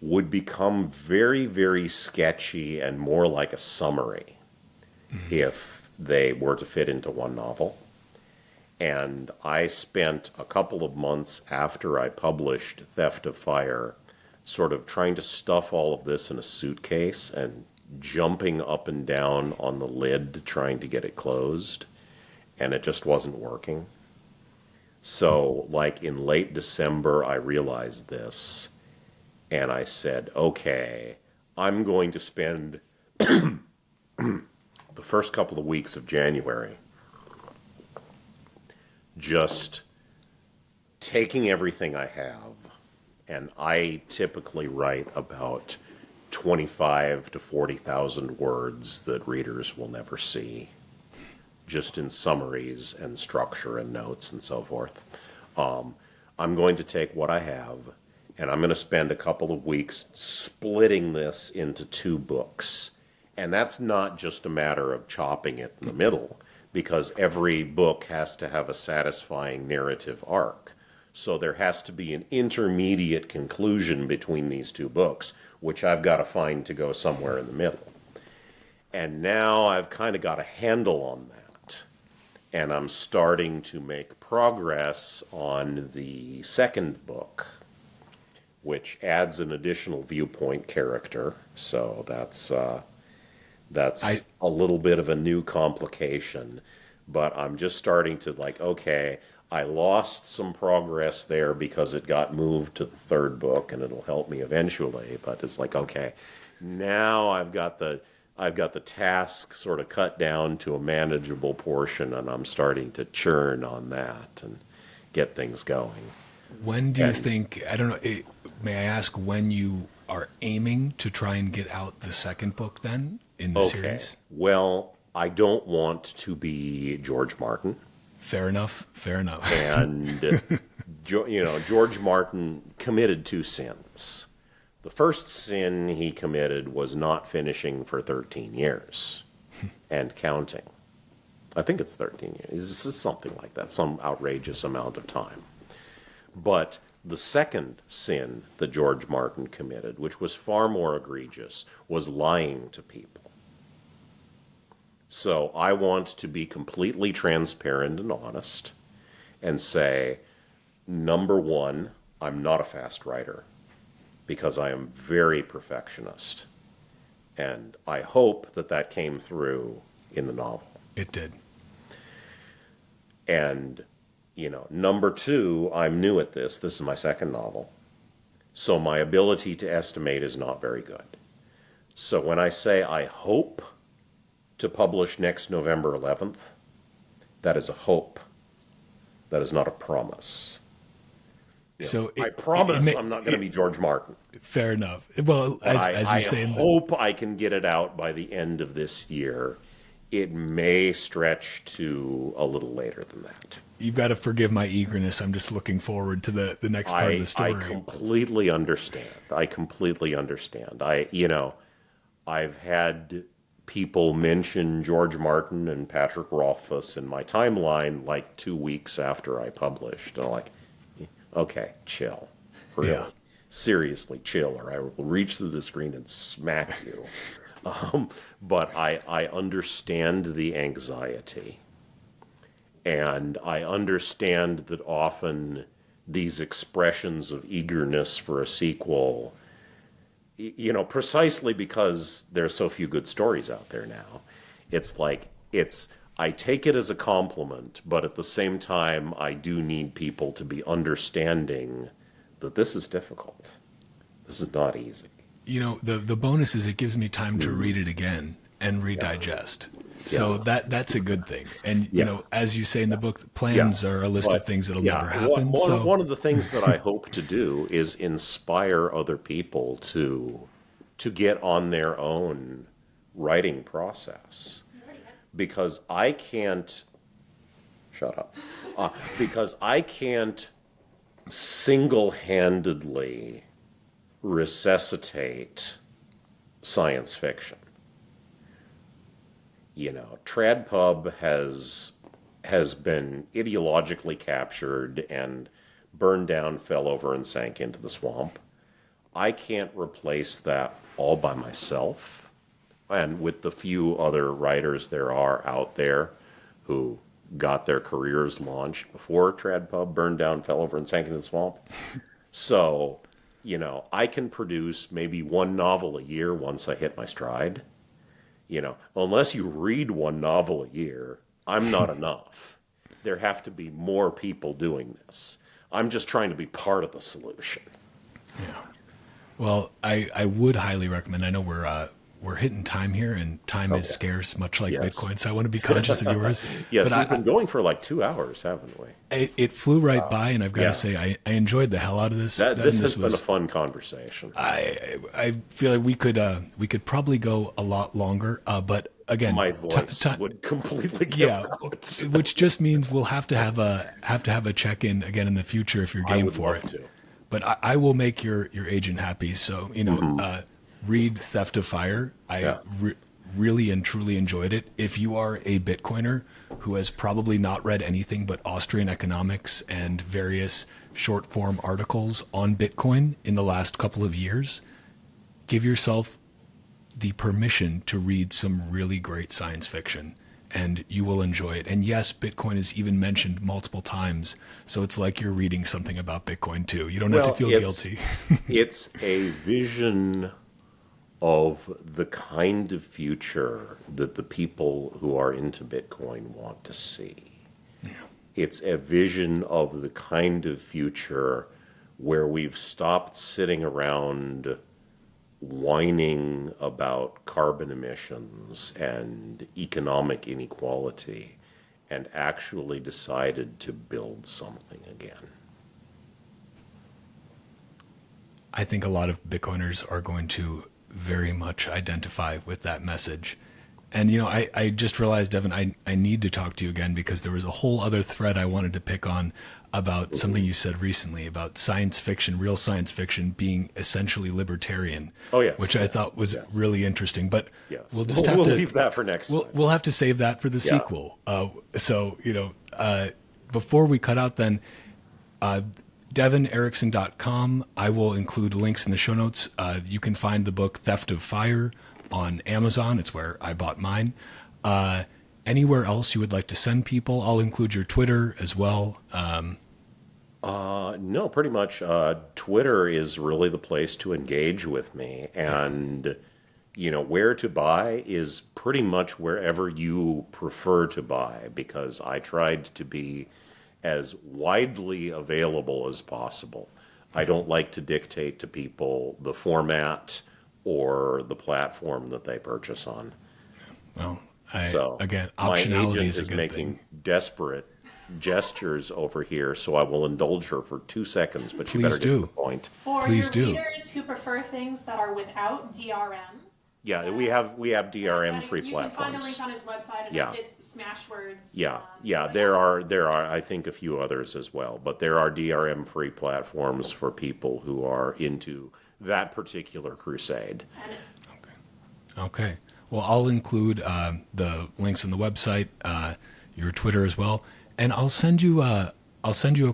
would become very, very sketchy and more like a summary if they were to fit into one novel. And I spent a couple of months after I published Theft of Fire sort of trying to stuff all of this in a suitcase and jumping up and down on the lid trying to get it closed, and it just wasn't working. So, like in late December, I realized this, and I said, okay, I'm going to spend the first couple of weeks of January just taking everything I have, and I typically write about 25 to 40,000 words that readers will never see, just in summaries and structure and notes and so forth. I'm going to take what I have, and I'm going to spend a couple of weeks splitting this into 2 books. And that's not just a matter of chopping it in the middle, because every book has to have a satisfying narrative arc. So there has to be an intermediate conclusion between these 2 books, which I've got to find to go somewhere in the middle. And now I've kind of got a handle on that. And I'm starting to make progress on the second book, which adds an additional viewpoint character. So that's a little bit of a new complication. But I'm just starting to okay, I lost some progress there because it got moved to the third book, and it'll help me eventually. But it's okay, now I've got the task sort of cut down to a manageable portion, and I'm starting to churn on that and get things going. When do you think, I don't know, may I ask when you are aiming to try and get out the second book then in the series? Well, I don't want to be George Martin. Fair enough. And, George Martin committed 2 sins. The first sin he committed was not finishing for 13 years and counting. I think it's 13 years. This is something like that, some outrageous amount of time. But the second sin that George Martin committed, which was far more egregious, was lying to people. So I want to be completely transparent and honest and say, number 1, I'm not a fast writer because I am very perfectionist. And I hope that came through in the novel. It did. And, number 2, I'm new at this. This is my second novel. So my ability to estimate is not very good. So when I say I hope to publish next November 11th, that is a hope. That is not a promise. So I promise I'm not going to be George Martin. Fair enough. Well, as you say, I hope I can get it out by the end of this year. It may stretch to a little later than that. You've got to forgive my eagerness. I'm just looking forward to the next part of the story. I completely understand. I've had people mention George Martin and Patrick Rothfuss in my timeline 2 weeks after I published. And I'm like, okay, chill. Really. Yeah. Seriously, chill, or I will reach through the screen and smack you. But I understand the anxiety. And I understand that often these expressions of eagerness for a sequel, precisely because there's so few good stories out there now, it's like, I take it as a compliment, but at the same time, I do need people to be understanding that this is difficult. This is not easy. The bonus is it gives me time to read it again and redigest. So that's a good thing. And, as you say in the book, plans are a list of things that'll never happen. One of the things that I hope to do is inspire other people to get on their own writing process. Because I can't, shut up, because I can't single-handedly resuscitate science fiction. Tradpub has been ideologically captured and burned down, fell over, and sank into the swamp. I can't replace that all by myself. And with the few other writers there are out there who got their careers launched before Tradpub burned down, fell over, and sank into the swamp. So, I can produce maybe one novel a year once I hit my stride. Unless you read one novel a year, I'm not enough. There have to be more people doing this. I'm just trying to be part of the solution. Yeah. Well, I would highly recommend. I know we're hitting time here, and time is scarce, much like Bitcoin. So I want to be conscious of yours. Yes, but we've been going for like 2 hours, haven't we? It flew right by, and I've got to say, I enjoyed the hell out of this. This has been a fun conversation. I feel like we could probably go a lot longer, but again, my voice would completely give out. Which just means we'll have to have a check-in again in the future if you're game for it. To. But I will make your agent happy. So read Theft of Fire. I really and truly enjoyed it. If you are a Bitcoiner who has probably not read anything but Austrian economics and various short form articles on Bitcoin in the last couple of years, give yourself the permission to read some really great science fiction, and you will enjoy it. And yes, Bitcoin is even mentioned multiple times, so it's like you're reading something about Bitcoin too. You don't have to feel guilty. It's a vision of the kind of future that the people who are into Bitcoin want to see. Yeah. It's a vision of the kind of future where we've stopped sitting around whining about carbon emissions and economic inequality and actually decided to build something again. I think a lot of Bitcoiners are going to very much identify with that message. And, I just realized, Devon, I need to talk to you again because there was a whole other thread I wanted to pick on about something you said recently about science fiction, real science fiction being essentially libertarian. Oh, yes. Which I thought was really interesting. But we'll just we'll leave that for next time. We'll have to save that for the sequel. Before we cut out then, DevonEriksen.com. I will include links in the show notes. You can find the book Theft of Fire on Amazon. It's where I bought mine. Anywhere else you would like to send people? I'll include your Twitter as well. No, pretty much. Twitter is really the place to engage with me. And, where to buy is pretty much wherever you prefer to buy, because I tried to be as widely available as possible. I don't like to dictate to people the format or the platform that they purchase on. Well, again, optionality my agent is a is good making thing. desperate gestures over here, so I will indulge her for 2 seconds, but you better get to the point. For your readers who prefer things that are without DRM. Yeah, we have DRM free you platforms. You can find a link on his website, and it's Smashwords. There are I think a few others as well, but there are DRM free platforms for people who are into that particular crusade. Okay. Well, I'll include the links on the website, your Twitter as well, and I'll send you a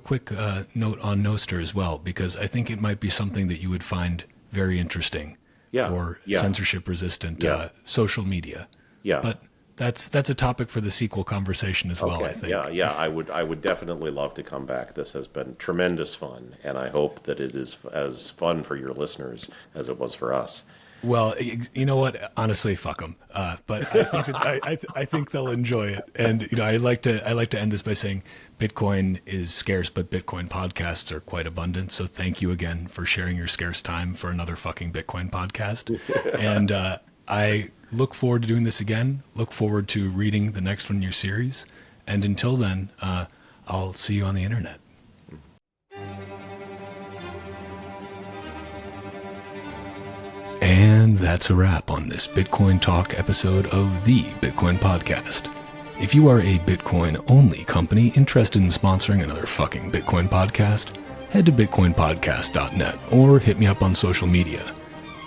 quick note on Nostr as well, because I think it might be something that you would find very interesting. for Yeah. censorship-resistant social media. Yeah. But that's a topic for the sequel conversation as well, I think. Yeah. I would definitely love to come back. This has been tremendous fun, and I hope that it is as fun for your listeners as it was for us. Well, you know what? Honestly, fuck them. But I think they'll enjoy it. And I like to end this by saying Bitcoin is scarce, but Bitcoin podcasts are quite abundant. So thank you again for sharing your scarce time for another fucking Bitcoin podcast. And I look forward to doing this again. Look forward to reading the next one in your series. And until then, I'll see you on the internet. And that's a wrap on this Bitcoin Talk episode of the Bitcoin Podcast. If you are a Bitcoin-only company interested in sponsoring another fucking Bitcoin podcast, head to bitcoinpodcast.net or hit me up on social media.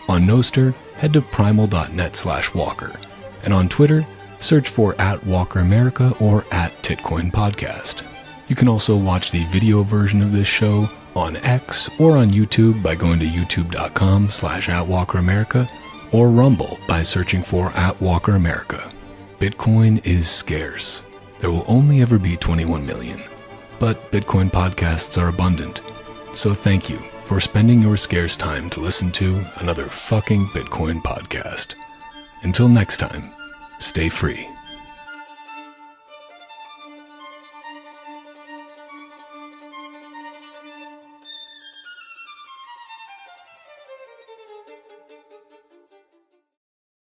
On Nostr, head to primal.net/Walker. And on Twitter, search for @WalkerAmerica or @TitcoinPodcast. You can also watch the video version of this show on X or on YouTube by going to youtube.com/@WalkerAmerica or Rumble by searching for @WalkerAmerica. Bitcoin is scarce. There will only ever be 21 million. But Bitcoin podcasts are abundant. So thank you for spending your scarce time to listen to another fucking Bitcoin podcast. Until next time, stay free.